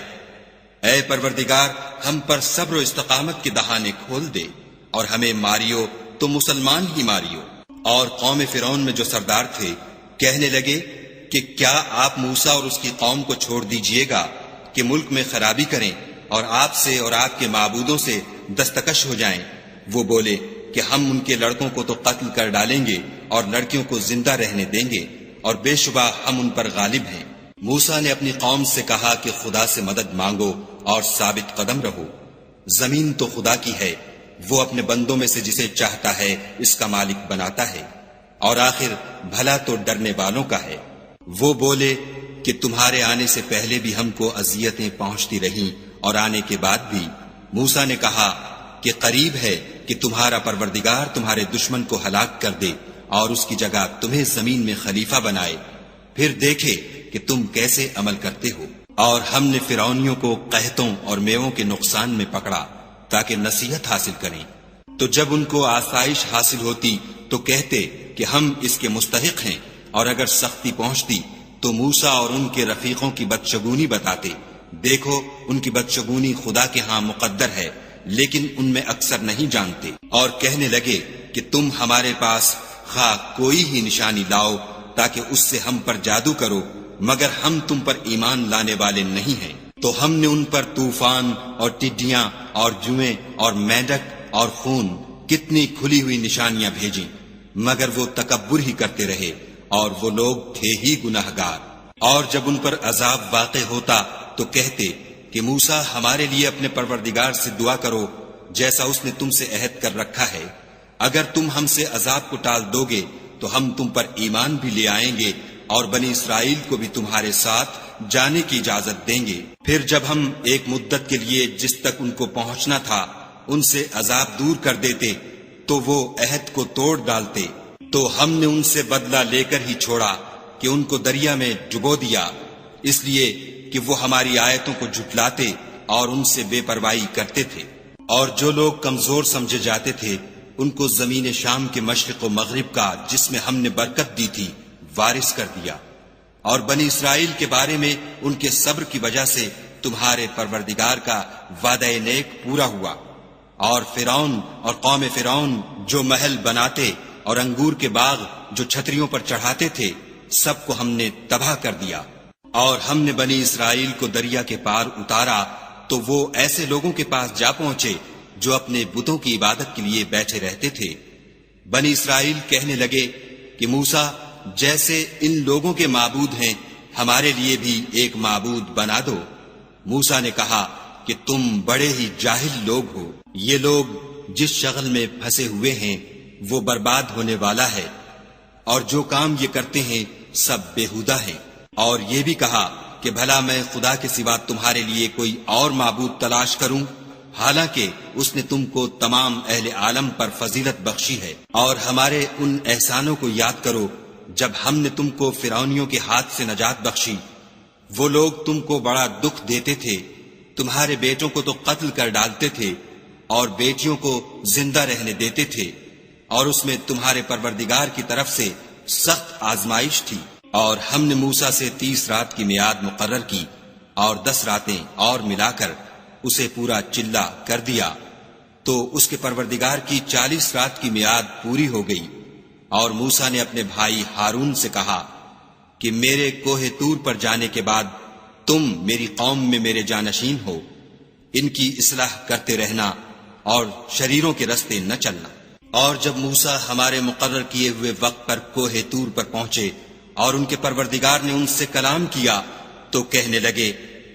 اے پروردگار ہم پر صبر و استقامت کے دہانے کھول دے اور ہمیں ماریو تو مسلمان ہی ماریو۔ اور قوم فرعون میں جو سردار تھے کہنے لگے کہ کیا آپ موسیٰ اور اس کی قوم کو چھوڑ دیجئے گا کہ ملک میں خرابی کریں اور آپ سے اور آپ کے معبودوں سے دستکش ہو جائیں؟ وہ بولے کہ ہم ان کے لڑکوں کو تو قتل کر ڈالیں گے اور لڑکیوں کو زندہ رہنے دیں گے، اور بے شبہ ہم ان پر غالب ہیں۔ موسیٰ نے اپنی قوم سے کہا کہ خدا سے مدد مانگو اور ثابت قدم رہو۔ زمین تو خدا کی ہے، وہ اپنے بندوں میں سے جسے چاہتا ہے اس کا مالک بناتا ہے، اور آخر بھلا تو ڈرنے والوں کا ہے۔ وہ بولے کہ تمہارے آنے سے پہلے بھی ہم کو اذیتیں پہنچتی رہیں اور آنے کے بعد بھی۔ موسیٰ نے کہا کہ قریب ہے کہ تمہارا پروردگار تمہارے دشمن کو ہلاک کر دے اور اس کی جگہ تمہیں زمین میں خلیفہ بنائے، پھر دیکھے کہ تم کیسے عمل کرتے ہو۔ اور ہم نے فرعونیوں کو قحطوں اور میووں کے نقصان میں پکڑا تاکہ نصیحت حاصل کریں، تو جب ان کو آسائش حاصل ہوتی تو کہتے کہ ہم اس کے مستحق ہیں، اور اگر سختی پہنچتی تو موسیٰ اور ان کے رفیقوں کی بدشگونی بتاتے۔ دیکھو ان کی بدشگونی خدا کے ہاں مقدر ہے، لیکن ان میں اکثر نہیں جانتے۔ اور کہنے لگے کہ تم ہمارے پاس خواہ کوئی ہی نشانی لاؤ تاکہ اس سے ہم پر جادو کرو، مگر ہم تم پر ایمان لانے والے نہیں ہیں۔ تو ہم نے ان پر طوفان اور ٹڈیاں اور جوئیں اور مینڈک اور خون کتنی کھلی ہوئی نشانیاں بھیجیں، مگر وہ تکبر ہی کرتے رہے، اور وہ لوگ تھے ہی گناہگار۔ اور جب ان پر عذاب واقع ہوتا تو کہتے کہ موسیٰ ہمارے لیے اپنے پروردگار سے دعا کرو جیسا اس نے تم سے عہد کر رکھا ہے، اگر تم ہم سے عذاب کو ٹال دو گے تو ہم تم پر ایمان بھی لے آئیں گے اور بنی اسرائیل کو بھی تمہارے ساتھ جانے کی اجازت دیں گے۔ پھر جب ہم ایک مدت کے لیے جس تک ان کو پہنچنا تھا ان سے عذاب دور کر دیتے تو وہ عہد کو توڑ ڈالتے، تو ہم نے ان سے بدلہ لے کر ہی چھوڑا کہ ان کو دریا میں ڈبو دیا، اس لیے کہ وہ ہماری آیتوں کو جھٹلاتے اور ان سے بے پرواہی کرتے تھے۔ اور جو لوگ کمزور سمجھے جاتے تھے ان کو زمین شام کے مشرق و مغرب کا جس میں ہم نے برکت دی تھی وارث کر دیا۔ اور بنی اسرائیل کے بارے میں ان کے صبر کی وجہ سے تمہارے پروردگار کا وعدہ نیک پورا ہوا۔ اور فرعون اور قوم فرعون جو محل بناتے اور انگور کے باغ جو چھتریوں پر چڑھاتے تھے سب کو ہم نے تباہ کر دیا۔ اور ہم نے بنی اسرائیل کو دریا کے پار اتارا تو وہ ایسے لوگوں کے پاس جا پہنچے جو اپنے بتوں کی عبادت کے لیے بیٹھے رہتے تھے۔ بنی اسرائیل کہنے لگے کہ موسیٰ جیسے ان لوگوں کے معبود ہیں ہمارے لیے بھی ایک معبود بنا دو۔ موسیٰ نے کہا کہ تم بڑے ہی جاہل لوگ ہو، یہ لوگ جس شغل میں پھنسے ہوئے ہیں وہ برباد ہونے والا ہے، اور جو کام یہ کرتے ہیں سب بیہودہ ہیں۔ اور یہ بھی کہا کہ بھلا میں خدا کے سوا تمہارے لیے کوئی اور معبود تلاش کروں، حالانکہ اس نے تم کو تمام اہل عالم پر فضیلت بخشی ہے۔ اور ہمارے ان احسانوں کو یاد کرو جب ہم نے تم کو فرعونیوں کے ہاتھ سے نجات بخشی۔ وہ لوگ تم کو بڑا دکھ دیتے تھے، تمہارے بیٹوں کو تو قتل کر ڈالتے تھے اور بیٹیوں کو زندہ رہنے دیتے تھے، اور اس میں تمہارے پروردگار کی طرف سے سخت آزمائش تھی۔ اور ہم نے موسیٰ سے 30 رات کی میعاد مقرر کی اور 10 راتیں اور ملا کر اسے پورا چلہ کر دیا، تو اس کے پروردگار کی 40 رات کی میعاد پوری ہو گئی۔ اور موسیٰ نے اپنے بھائی ہارون سے کہا کہ میرے کوہ طور پر جانے کے بعد تم میری قوم میں میرے جانشین ہو، ان کی اصلاح کرتے رہنا اور شریروں کے رستے نہ چلنا۔ اور جب موسیٰ ہمارے مقرر کیے ہوئے وقت پر کوہ طور پر پہنچے اور ان کے پروردگار نے ان سے کلام کیا تو کہنے لگے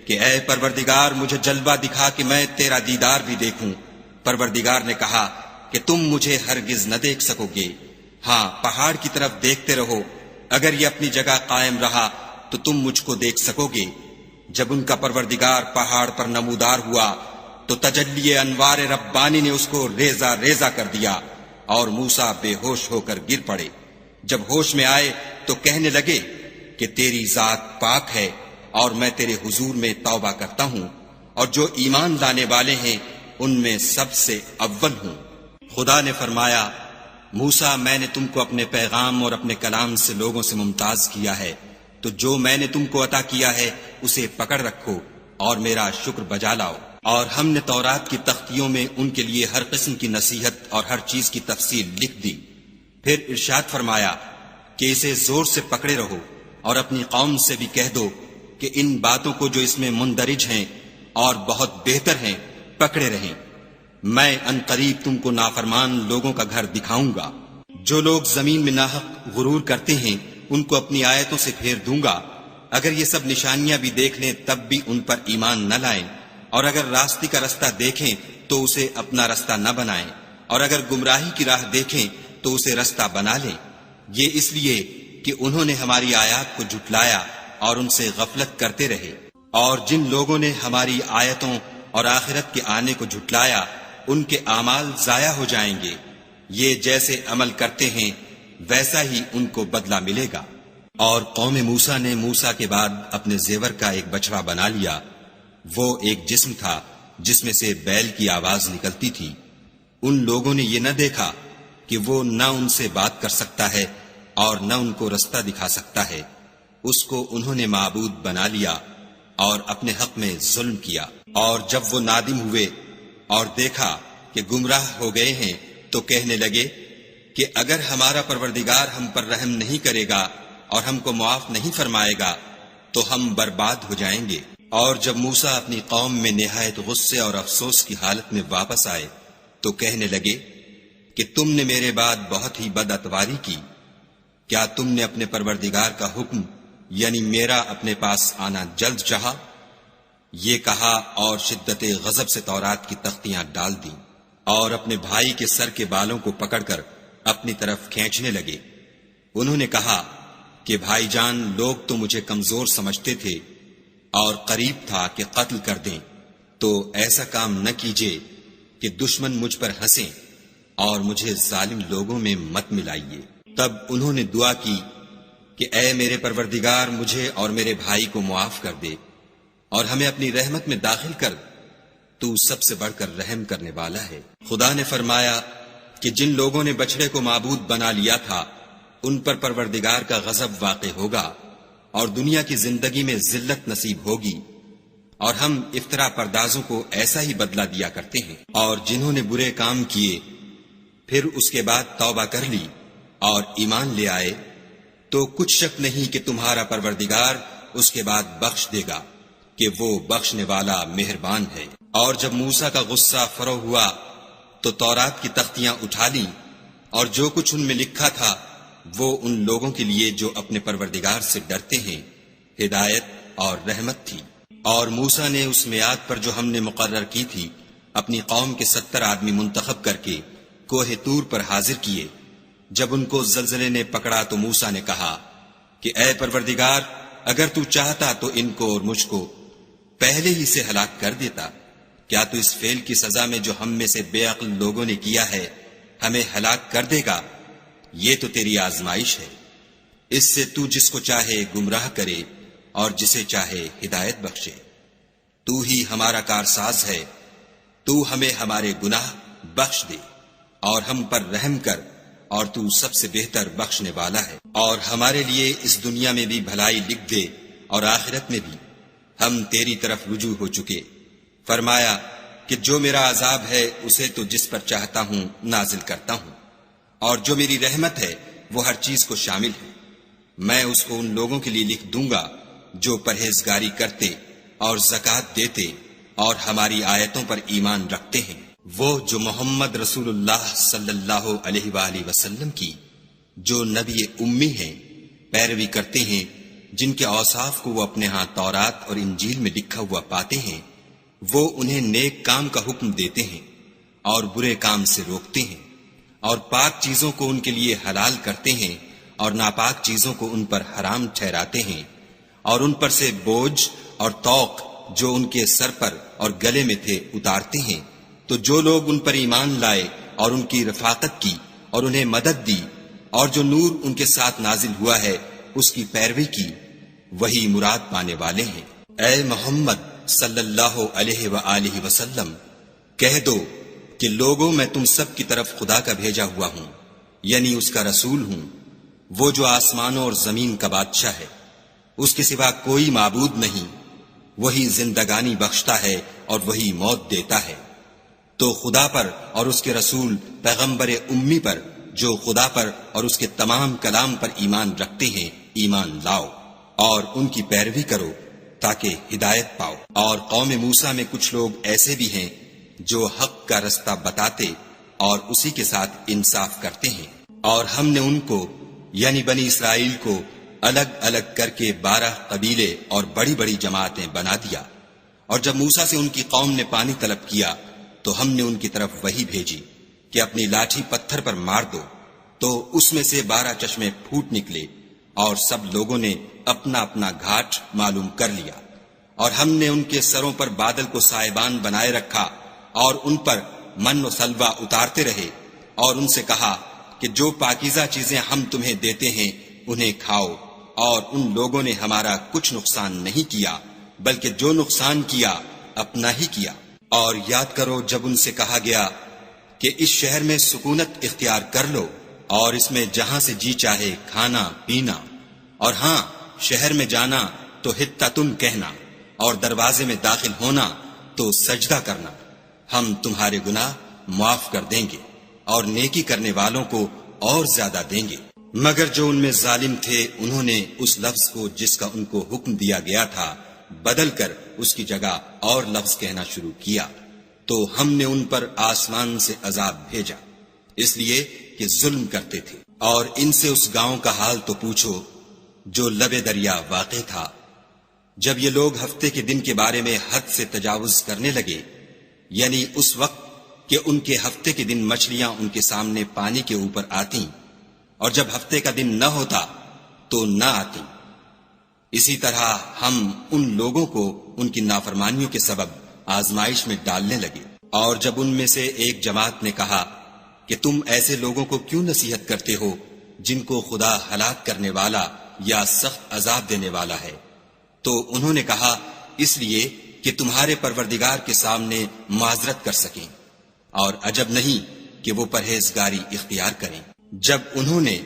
کہ اے پروردگار مجھے جلوہ دکھا کہ میں تیرا دیدار بھی دیکھوں۔ پروردگار نے کہا کہ تم مجھے ہرگز نہ دیکھ سکو گے، ہاں پہاڑ کی طرف دیکھتے رہو، اگر یہ اپنی جگہ قائم رہا تو تم مجھ کو دیکھ سکو گے۔ جب ان کا پروردگار پہاڑ پر نمودار ہوا تو تجلی انوار ربانی نے اس کو ریزہ ریزہ کر دیا اور موسیٰ بے ہوش ہو کر گر پڑے۔ جب ہوش میں آئے تو کہنے لگے کہ تیری ذات پاک ہے اور میں تیرے حضور میں توبہ کرتا ہوں، اور جو ایمان لانے والے ہیں ان میں سب سے اول ہوں۔ خدا نے فرمایا موسیٰ میں نے تم کو اپنے پیغام اور اپنے کلام سے لوگوں سے ممتاز کیا ہے، تو جو میں نے تم کو عطا کیا ہے اسے پکڑ رکھو اور میرا شکر بجا لاؤ۔ اور ہم نے تورات کی تختیوں میں ان کے لیے ہر قسم کی نصیحت اور ہر چیز کی تفصیل لکھ دی۔ پھر ارشاد فرمایا کہ اسے زور سے پکڑے رہو اور اپنی قوم سے بھی کہہ دو کہ ان باتوں کو جو اس میں مندرج ہیں اور بہت بہتر ہیں پکڑے رہیں۔ میں ان قریب تم کو نافرمان لوگوں کا گھر دکھاؤں گا۔ جو لوگ زمین میں ناحق غرور کرتے ہیں ان کو اپنی آیتوں سے پھیر دوں گا۔ اگر یہ سب نشانیاں بھی دیکھ لیں تب بھی ان پر ایمان نہ لائیں، اور اگر راستے کا رستہ دیکھیں تو اسے اپنا رستہ نہ بنائیں، اور اگر گمراہی کی راہ دیکھیں تو اسے رستہ بنا لیں۔ یہ اس لیے کہ انہوں نے ہماری آیات کو جھٹلایا اور ان سے غفلت کرتے رہے۔ اور جن لوگوں نے ہماری آیتوں اور آخرت کے آنے کو جھٹلایا ان کے اعمال ضائع ہو جائیں گے۔ یہ جیسے عمل کرتے ہیں ویسا ہی ان کو بدلہ ملے گا۔ اور قوم موسیٰ نے موسیٰ کے بعد اپنے زیور کا ایک بچڑا بنا لیا۔ وہ ایک جسم تھا جس میں سے بیل کی آواز نکلتی تھی۔ ان لوگوں نے یہ نہ دیکھا کہ وہ نہ ان سے بات کر سکتا ہے اور نہ ان کو رستہ دکھا سکتا ہے، اس کو انہوں نے معبود بنا لیا اور اپنے حق میں ظلم کیا۔ اور جب وہ نادم ہوئے اور دیکھا کہ گمراہ ہو گئے ہیں تو کہنے لگے کہ اگر ہمارا پروردگار ہم پر رحم نہیں کرے گا اور ہم کو معاف نہیں فرمائے گا تو ہم برباد ہو جائیں گے۔ اور جب موسیٰ اپنی قوم میں نہایت غصے اور افسوس کی حالت میں واپس آئے تو کہنے لگے کہ تم نے میرے بعد بہت ہی بد اتواری کی۔ کیا تم نے اپنے پروردگار کا حکم یعنی میرا اپنے پاس آنا جلد چاہا؟ یہ کہا اور شدت غضب سے تورات کی تختیاں ڈال دیں اور اپنے بھائی کے سر کے بالوں کو پکڑ کر اپنی طرف کھینچنے لگے۔ انہوں نے کہا کہ بھائی جان لوگ تو مجھے کمزور سمجھتے تھے اور قریب تھا کہ قتل کر دیں، تو ایسا کام نہ کیجیے کہ دشمن مجھ پر ہنسیں اور مجھے ظالم لوگوں میں مت ملائیے۔ تب انہوں نے دعا کی کہ اے میرے پروردگار مجھے اور میرے بھائی کو معاف کر دے اور ہمیں اپنی رحمت میں داخل کر، تو سب سے بڑھ کر رحم کرنے والا ہے۔ خدا نے فرمایا کہ جن لوگوں نے بچڑے کو معبود بنا لیا تھا ان پر پروردگار کا غضب واقع ہوگا اور دنیا کی زندگی میں ذلت نصیب ہوگی، اور ہم افترا پردازوں کو ایسا ہی بدلہ دیا کرتے ہیں۔ اور جنہوں نے برے کام کیے پھر اس کے بعد توبہ کر لی اور ایمان لے آئے تو کچھ شک نہیں کہ تمہارا پروردگار اس کے بعد بخش دے گا کہ وہ بخشنے والا مہربان ہے۔ اور جب موسیٰ کا غصہ فرو ہوا تو تورات کی تختیاں اٹھا لیں، اور جو کچھ ان میں لکھا تھا وہ ان لوگوں کے لیے جو اپنے پروردگار سے ڈرتے ہیں ہدایت اور رحمت تھی۔ اور موسیٰ نے اس میعاد پر جو ہم نے مقرر کی تھی اپنی قوم کے 70 آدمی منتخب کر کے کوہ طور پر حاضر کیے، جب ان کو زلزلے نے پکڑا تو موسیٰ نے کہا کہ اے پروردگار، اگر تو چاہتا تو ان کو اور مجھ کو پہلے ہی سے ہلاک کر دیتا۔ کیا تو اس فعل کی سزا میں جو ہم میں سے بے عقل لوگوں نے کیا ہے ہمیں ہلاک کر دے گا؟ یہ تو تیری آزمائش ہے، اس سے تو جس کو چاہے گمراہ کرے اور جسے چاہے ہدایت بخشے۔ تو ہی ہمارا کارساز ہے، تو ہمیں ہمارے گناہ بخش دے اور ہم پر رحم کر، اور تو سب سے بہتر بخشنے والا ہے۔ اور ہمارے لیے اس دنیا میں بھی بھلائی لکھ دے اور آخرت میں بھی، ہم تیری طرف رجوع ہو چکے۔ فرمایا کہ جو میرا عذاب ہے اسے تو جس پر چاہتا ہوں نازل کرتا ہوں، اور جو میری رحمت ہے وہ ہر چیز کو شامل ہے۔ میں اس کو ان لوگوں کے لیے لکھ دوں گا جو پرہیزگاری کرتے اور زکوٰۃ دیتے اور ہماری آیتوں پر ایمان رکھتے ہیں، وہ جو محمد رسول اللہ صلی اللہ علیہ وآلہ وسلم کی، جو نبی امی ہیں، پیروی کرتے ہیں، جن کے اوصاف کو وہ اپنے ہاں تورات اور انجیل میں لکھا ہوا پاتے ہیں۔ وہ انہیں نیک کام کا حکم دیتے ہیں اور برے کام سے روکتے ہیں، اور پاک چیزوں کو ان کے لیے حلال کرتے ہیں اور ناپاک چیزوں کو ان پر حرام ٹھہراتے ہیں، اور ان پر سے بوجھ اور طوق جو ان کے سر پر اور گلے میں تھے اتارتے ہیں۔ تو جو لوگ ان پر ایمان لائے اور ان کی رفاقت کی اور انہیں مدد دی، اور جو نور ان کے ساتھ نازل ہوا ہے اس کی پیروی کی، وہی مراد پانے والے ہیں۔ اے محمد صلی اللہ علیہ وآلہ وسلم، کہہ دو کہ لوگوں میں تم سب کی طرف خدا کا بھیجا ہوا ہوں، یعنی اس کا رسول ہوں، وہ جو آسمانوں اور زمین کا بادشاہ ہے، اس کے سوا کوئی معبود نہیں، وہی زندگانی بخشتا ہے اور وہی موت دیتا ہے۔ تو خدا پر اور اس کے رسول پیغمبر امی پر، جو خدا پر اور اس کے تمام کلام پر ایمان رکھتے ہیں، ایمان لاؤ اور ان کی پیروی کرو تاکہ ہدایت پاؤ۔ اور قوم موسیٰ میں کچھ لوگ ایسے بھی ہیں جو حق کا رستہ بتاتے اور اسی کے ساتھ انصاف کرتے ہیں، اور ہم نے ان کو یعنی بنی اسرائیل کو الگ الگ کر کے 12 قبیلے اور بڑی بڑی جماعتیں بنا دیا۔ اور جب موسیٰ سے ان کی قوم نے پانی طلب کیا تو ہم نے ان کی طرف وحی بھیجی کہ اپنی لاٹھی پتھر پر مار دو، تو اس میں سے 12 چشمے پھوٹ نکلے، اور سب لوگوں نے اپنا اپنا گھاٹ معلوم کر لیا۔ اور ہم نے ان کے سروں پر بادل کو سائبان بنائے رکھا اور ان پر من و سلوہ اتارتے رہے، اور ان سے کہا کہ جو پاکیزہ چیزیں ہم تمہیں دیتے ہیں انہیں کھاؤ، اور ان لوگوں نے ہمارا کچھ نقصان نہیں کیا، بلکہ جو نقصان کیا اپنا ہی کیا۔ اور یاد کرو جب ان سے کہا گیا کہ اس شہر میں سکونت اختیار کر لو اور اس میں جہاں سے جی چاہے کھانا پینا، اور ہاں شہر میں جانا تو حطۃ کہنا، اور دروازے میں داخل ہونا تو سجدہ کرنا، ہم تمہارے گناہ معاف کر دیں گے اور نیکی کرنے والوں کو اور زیادہ دیں گے۔ مگر جو ان میں ظالم تھے انہوں نے اس لفظ کو جس کا ان کو حکم دیا گیا تھا بدل کر اس کی جگہ اور لفظ کہنا شروع کیا، تو ہم نے ان پر آسمان سے عذاب بھیجا، اس لیے کہ ظلم کرتے تھے۔ اور ان سے اس گاؤں کا حال تو پوچھو جو لبے دریا واقع تھا۔ جب یہ لوگ ہفتے کے دن کے بارے میں حد سے تجاوز کرنے لگے، یعنی اس وقت کہ ان کے ہفتے کے دن مچھلیاں ان کے سامنے پانی کے اوپر آتی، اور جب ہفتے کا دن نہ ہوتا تو نہ آتی، اسی طرح ہم ان لوگوں کو ان کی نافرمانیوں کے سبب آزمائش میں ڈالنے لگے۔ اور جب ان میں سے ایک جماعت نے کہا کہ تم ایسے لوگوں کو کیوں نصیحت کرتے ہو جن کو خدا ہلاک کرنے والا یا سخت عذاب دینے والا ہے، تو انہوں نے کہا اس لیے کہ تمہارے پروردگار کے سامنے معذرت کر سکیں، اور عجب نہیں کہ وہ پرہیزگاری اختیار کریں۔ جب انہوں نے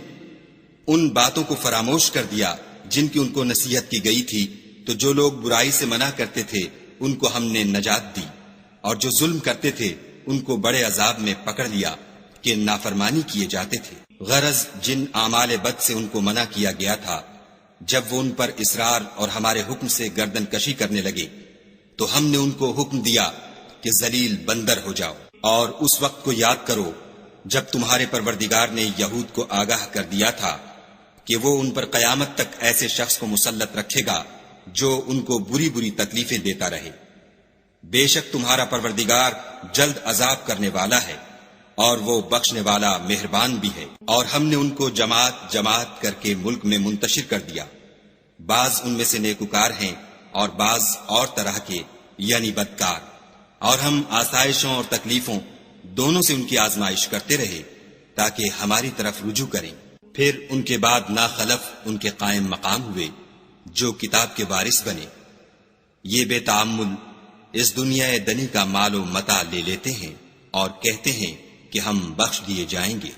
ان باتوں کو فراموش کر دیا جن کی ان کو نصیحت کی گئی تھی، تو جو لوگ برائی سے منع کرتے تھے ان کو ہم نے نجات دی، اور جو ظلم کرتے تھے ان کو بڑے عذاب میں پکڑ لیا کہ نافرمانی کیے جاتے تھے۔ غرض جن اعمال بد سے ان کو منع کیا گیا تھا، جب وہ ان پر اصرار اور ہمارے حکم سے گردن کشی کرنے لگے تو ہم نے ان کو حکم دیا کہ ذلیل بندر ہو جاؤ۔ اور اس وقت کو یاد کرو جب تمہارے پروردگار نے یہود کو آگاہ کر دیا تھا کہ وہ ان پر قیامت تک ایسے شخص کو مسلط رکھے گا جو ان کو بری بری تکلیفیں دیتا رہے۔ بے شک تمہارا پروردگار جلد عذاب کرنے والا ہے اور وہ بخشنے والا مہربان بھی ہے۔ اور ہم نے ان کو جماعت جماعت کر کے ملک میں منتشر کر دیا، بعض ان میں سے نیکوکار ہیں اور بعض اور طرح کے یعنی بدکار، اور ہم آسائشوں اور تکلیفوں دونوں سے ان کی آزمائش کرتے رہے تاکہ ہماری طرف رجوع کریں۔ پھر ان کے بعد ناخلف ان کے قائم مقام ہوئے جو کتاب کے وارث بنے، یہ بے تعمل اس دنیا دنی کا مال و متاع لے لیتے ہیں اور کہتے ہیں کہ ہم بخش دیے جائیں گے،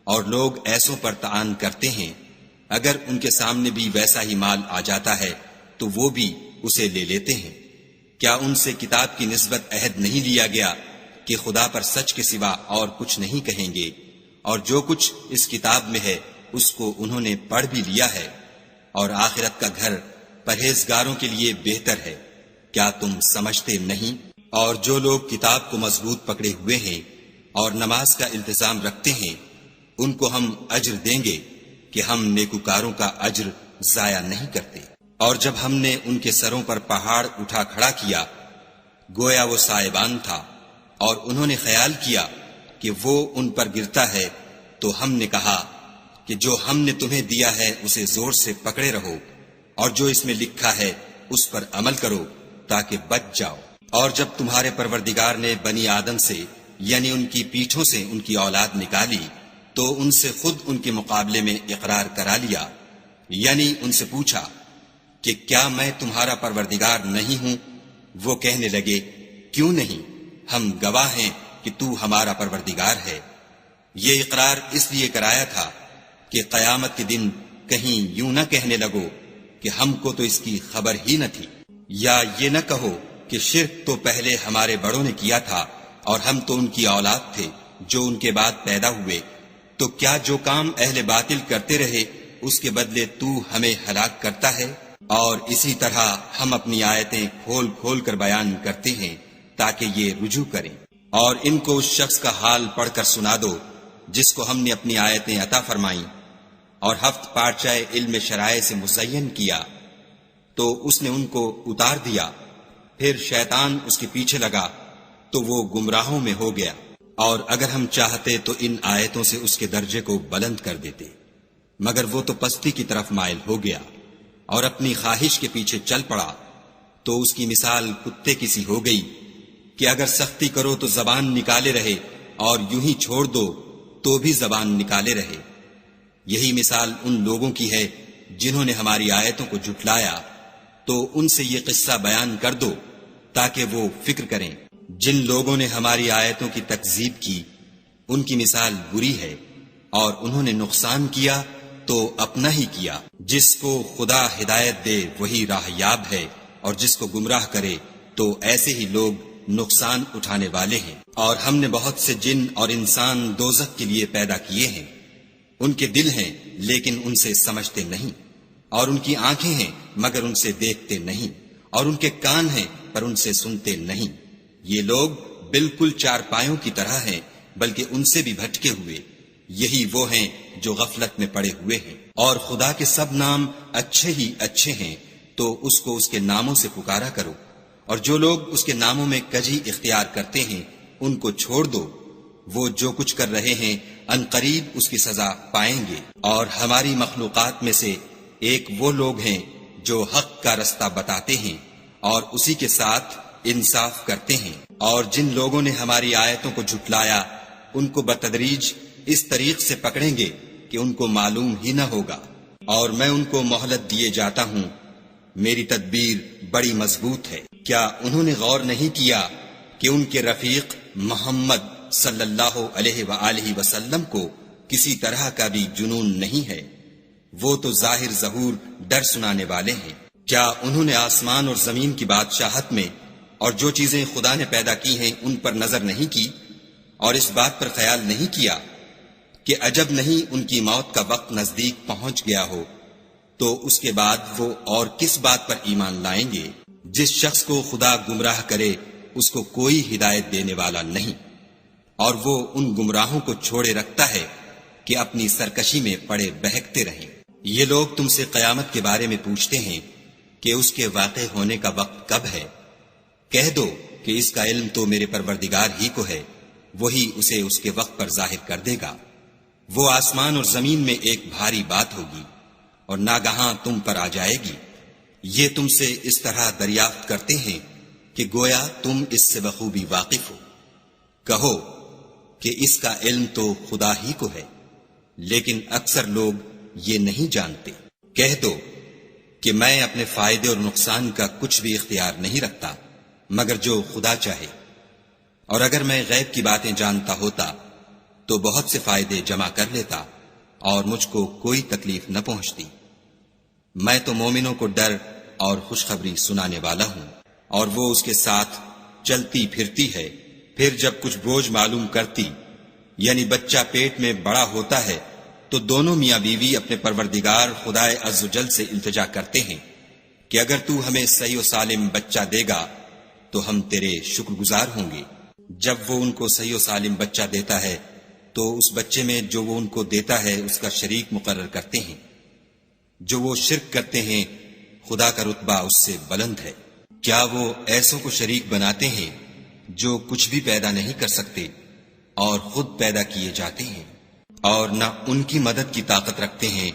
اور لوگ ایسوں پر طعن کرتے ہیں، اگر ان کے سامنے بھی ویسا ہی مال آ جاتا ہے تو وہ بھی اسے لے لیتے ہیں۔ کیا ان سے کتاب کی نسبت عہد نہیں لیا گیا کہ خدا پر سچ کے سوا اور کچھ نہیں کہیں گے، اور جو کچھ اس کتاب میں ہے اس کو انہوں نے پڑھ بھی لیا ہے، اور آخرت کا گھر پرہیزگاروں کے لیے بہتر ہے، کیا تم سمجھتے نہیں؟ اور جو لوگ کتاب کو مضبوط پکڑے ہوئے ہیں اور نماز کا التزام رکھتے ہیں، ان کو ہم اجر دیں گے کہ ہم نیکوکاروں کا اجر ضائع نہیں کرتے۔ اور جب ہم نے ان کے سروں پر پہاڑ اٹھا کھڑا کیا، گویا وہ سائبان تھا، اور انہوں نے خیال کیا کہ وہ ان پر گرتا ہے، تو ہم نے کہا کہ جو ہم نے تمہیں دیا ہے اسے زور سے پکڑے رہو، اور جو اس میں لکھا ہے اس پر عمل کرو تاکہ بچ جاؤ۔ اور جب تمہارے پروردگار نے بنی آدم سے یعنی ان کی پیٹھوں سے ان کی اولاد نکالی تو ان سے خود ان کے مقابلے میں اقرار کرا لیا، یعنی ان سے پوچھا کہ کیا میں تمہارا پروردگار نہیں ہوں؟ وہ کہنے لگے کیوں نہیں، ہم گواہ ہیں کہ تو ہمارا پروردگار ہے۔ یہ اقرار اس لیے کرایا تھا کہ قیامت کے دن کہیں یوں نہ کہنے لگو کہ ہم کو تو اس کی خبر ہی نہ تھی، یا یہ نہ کہو کہ شرک تو پہلے ہمارے بڑوں نے کیا تھا اور ہم تو ان کی اولاد تھے جو ان کے بعد پیدا ہوئے، تو کیا جو کام اہل باطل کرتے رہے اس کے بدلے تو ہمیں ہلاک کرتا ہے؟ اور اسی طرح ہم اپنی آیتیں کھول کھول کر بیان کرتے ہیں تاکہ یہ رجوع کریں۔ اور ان کو اس شخص کا حال پڑھ کر سنا دو جس کو ہم نے اپنی آیتیں عطا فرمائیں اور ہفت پارچہ علم شرائع سے مزین کیا، تو اس نے ان کو اتار دیا، پھر شیطان اس کے پیچھے لگا تو وہ گمراہوں میں ہو گیا۔ اور اگر ہم چاہتے تو ان آیتوں سے اس کے درجے کو بلند کر دیتے، مگر وہ تو پستی کی طرف مائل ہو گیا اور اپنی خواہش کے پیچھے چل پڑا، تو اس کی مثال کتے کی سی ہو گئی کہ اگر سختی کرو تو زبان نکالے رہے اور یوں ہی چھوڑ دو تو بھی زبان نکالے رہے۔ یہی مثال ان لوگوں کی ہے جنہوں نے ہماری آیتوں کو جھٹلایا، تو ان سے یہ قصہ بیان کر دو تاکہ وہ فکر کریں۔ جن لوگوں نے ہماری آیتوں کی تکذیب کی ان کی مثال بری ہے، اور انہوں نے نقصان کیا تو اپنا ہی کیا۔ جس کو خدا ہدایت دے وہی راہ یاب ہے، اور جس کو گمراہ کرے تو ایسے ہی لوگ نقصان اٹھانے والے ہیں۔ اور ہم نے بہت سے جن اور انسان دوزخ کے لیے پیدا کیے ہیں، ان کے دل ہیں لیکن ان سے سمجھتے نہیں، اور ان کی آنکھیں ہیں مگر ان سے دیکھتے نہیں، اور ان کے کان ہیں پر ان سے سنتے نہیں۔ یہ لوگ بالکل چار پایوں کی طرح ہیں بلکہ ان سے بھی بھٹکے ہوئے، یہی وہ ہیں جو غفلت میں پڑے ہوئے ہیں۔ اور خدا کے سب نام اچھے ہی اچھے ہیں، تو اس کو اس کے ناموں سے پکارا کرو، اور جو لوگ اس کے ناموں میں کجی اختیار کرتے ہیں ان کو چھوڑ دو، وہ جو کچھ کر رہے ہیں ان قریب اس کی سزا پائیں گے۔ اور ہماری مخلوقات میں سے ایک وہ لوگ ہیں جو حق کا رستہ بتاتے ہیں اور اسی کے ساتھ انصاف کرتے ہیں۔ اور جن لوگوں نے ہماری آیتوں کو جھٹلایا ان کو بتدریج اس طریق سے پکڑیں گے کہ ان کو معلوم ہی نہ ہوگا، اور میں ان کو مہلت دیے جاتا ہوں، میری تدبیر بڑی مضبوط ہے۔ کیا انہوں نے غور نہیں کیا کہ ان کے رفیق محمد صلی اللہ علیہ وآلہ وسلم کو کسی طرح کا بھی جنون نہیں ہے؟ وہ تو ظاہر ظہور ڈر سنانے والے ہیں۔ کیا انہوں نے آسمان اور زمین کی بادشاہت میں اور جو چیزیں خدا نے پیدا کی ہیں ان پر نظر نہیں کی، اور اس بات پر خیال نہیں کیا کہ عجب نہیں ان کی موت کا وقت نزدیک پہنچ گیا ہو، تو اس کے بعد وہ اور کس بات پر ایمان لائیں گے؟ جس شخص کو خدا گمراہ کرے اس کو کوئی ہدایت دینے والا نہیں، اور وہ ان گمراہوں کو چھوڑے رکھتا ہے کہ اپنی سرکشی میں پڑے بہکتے رہیں۔ یہ لوگ تم سے قیامت کے بارے میں پوچھتے ہیں کہ اس کے واقع ہونے کا وقت کب ہے؟ کہہ دو کہ اس کا علم تو میرے پروردگار ہی کو ہے، وہی اسے اس کے وقت پر ظاہر کر دے گا۔ وہ آسمان اور زمین میں ایک بھاری بات ہوگی اور ناگہاں تم پر آ جائے گی۔ یہ تم سے اس طرح دریافت کرتے ہیں کہ گویا تم اس سے بخوبی واقف ہو۔ کہو کہ اس کا علم تو خدا ہی کو ہے، لیکن اکثر لوگ یہ نہیں جانتے۔ کہہ دو کہ میں اپنے فائدے اور نقصان کا کچھ بھی اختیار نہیں رکھتا مگر جو خدا چاہے، اور اگر میں غیب کی باتیں جانتا ہوتا تو بہت سے فائدے جمع کر لیتا اور مجھ کو کوئی تکلیف نہ پہنچتی۔ میں تو مومنوں کو ڈر اور خوشخبری سنانے والا ہوں، اور وہ اس کے ساتھ چلتی پھرتی ہے۔ پھر جب کچھ بوجھ معلوم کرتی یعنی بچہ پیٹ میں بڑا ہوتا ہے تو دونوں میاں بیوی اپنے پروردگار خدائے عز و جل سے التجا کرتے ہیں کہ اگر تو ہمیں صحیح و سالم بچہ دے گا تو ہم تیرے شکر گزار ہوں گے۔ جب وہ ان کو صحیح و سالم بچہ دیتا ہے تو اس بچے میں جو وہ ان کو دیتا ہے اس کا شریک مقرر کرتے ہیں۔ جو وہ شرک کرتے ہیں خدا کا رتبہ اس سے بلند ہے۔ کیا وہ ایسوں کو شریک بناتے ہیں جو کچھ بھی پیدا نہیں کر سکتے اور خود پیدا کیے جاتے ہیں، اور نہ ان کی مدد کی طاقت رکھتے ہیں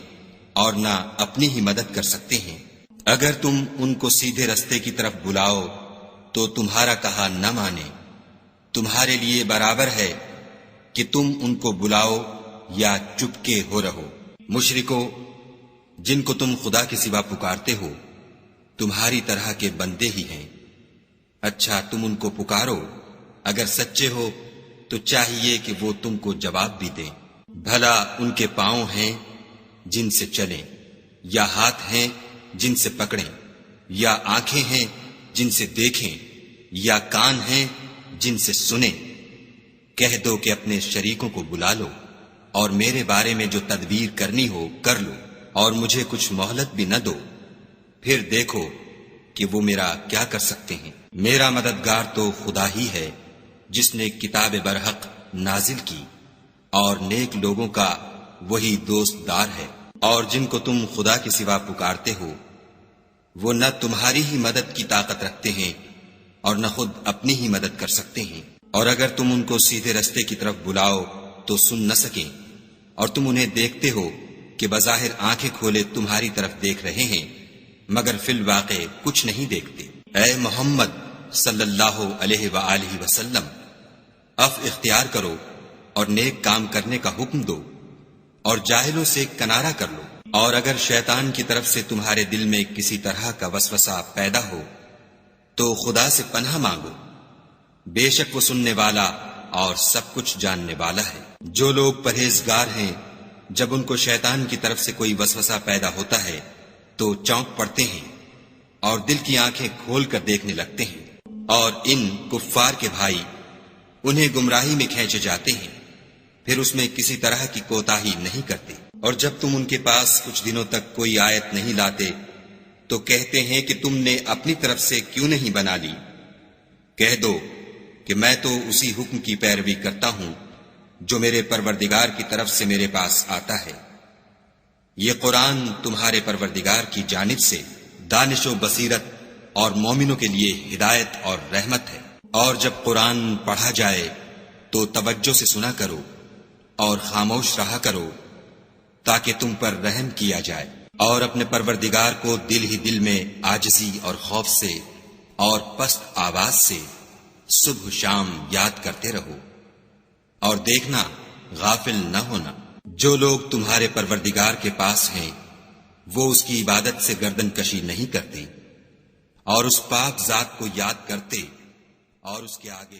اور نہ اپنی ہی مدد کر سکتے ہیں۔ اگر تم ان کو سیدھے رستے کی طرف بلاؤ تو تمہارا کہا نہ مانے۔ تمہارے لیے برابر ہے کہ تم ان کو بلاؤ یا چپکے ہو رہو۔ مشرکو، جن کو تم خدا کے سوا پکارتے ہو تمہاری طرح کے بندے ہی ہیں۔ اچھا تم ان کو پکارو، اگر سچے ہو تو چاہیے کہ وہ تم کو جواب بھی دیں۔ بھلا ان کے پاؤں ہیں جن سے چلیں، یا ہاتھ ہیں جن سے پکڑیں، یا آنکھیں ہیں جن سے دیکھیں، یا کان ہیں جن سے سنیں؟ کہہ دو کہ اپنے شریکوں کو بلا لو اور میرے بارے میں جو تدبیر کرنی ہو کر لو، اور مجھے کچھ مہلت بھی نہ دو، پھر دیکھو کہ وہ میرا کیا کر سکتے ہیں۔ میرا مددگار تو خدا ہی ہے جس نے کتاب برحق نازل کی، اور نیک لوگوں کا وہی دوست دار ہے۔ اور جن کو تم خدا کے سوا پکارتے ہو وہ نہ تمہاری ہی مدد کی طاقت رکھتے ہیں اور نہ خود اپنی ہی مدد کر سکتے ہیں، اور اگر تم ان کو سیدھے رستے کی طرف بلاؤ تو سن نہ سکیں، اور تم انہیں دیکھتے ہو کہ بظاہر آنکھیں کھولے تمہاری طرف دیکھ رہے ہیں مگر فی الواقع کچھ نہیں دیکھتے۔ اے محمد صلی اللہ علیہ وآلہ وسلم، عفو اختیار کرو اور نیک کام کرنے کا حکم دو، اور جاہلوں سے کنارہ کر لو۔ اور اگر شیطان کی طرف سے تمہارے دل میں کسی طرح کا وسوسہ پیدا ہو تو خدا سے پناہ مانگو، بے شک وہ سننے والا اور سب کچھ جاننے والا ہے۔ جو لوگ پرہیزگار ہیں جب ان کو شیطان کی طرف سے کوئی وسوسہ پیدا ہوتا ہے تو چونک پڑتے ہیں اور دل کی آنکھیں کھول کر دیکھنے لگتے ہیں، اور ان کفار کے بھائی انہیں گمراہی میں کھینچے جاتے ہیں، پھر اس میں کسی طرح کی کوتاہی نہیں کرتے۔ اور جب تم ان کے پاس کچھ دنوں تک کوئی آیت نہیں لاتے تو کہتے ہیں کہ تم نے اپنی طرف سے کیوں نہیں بنا لی۔ کہہ دو کہ میں تو اسی حکم کی پیروی کرتا ہوں جو میرے پروردگار کی طرف سے میرے پاس آتا ہے۔ یہ قرآن تمہارے پروردگار کی جانب سے دانش و بصیرت اور مومنوں کے لیے ہدایت اور رحمت ہے۔ اور جب قرآن پڑھا جائے تو توجہ سے سنا کرو اور خاموش رہا کرو تاکہ تم پر رحم کیا جائے، اور اپنے پروردگار کو دل ہی دل میں عاجزی اور خوف سے اور پست آواز سے صبح شام یاد کرتے رہو، اور دیکھنا غافل نہ ہونا۔ جو لوگ تمہارے پروردگار کے پاس ہیں وہ اس کی عبادت سے گردن کشی نہیں کرتے اور اس پاک ذات کو یاد کرتے اور اس کے آگے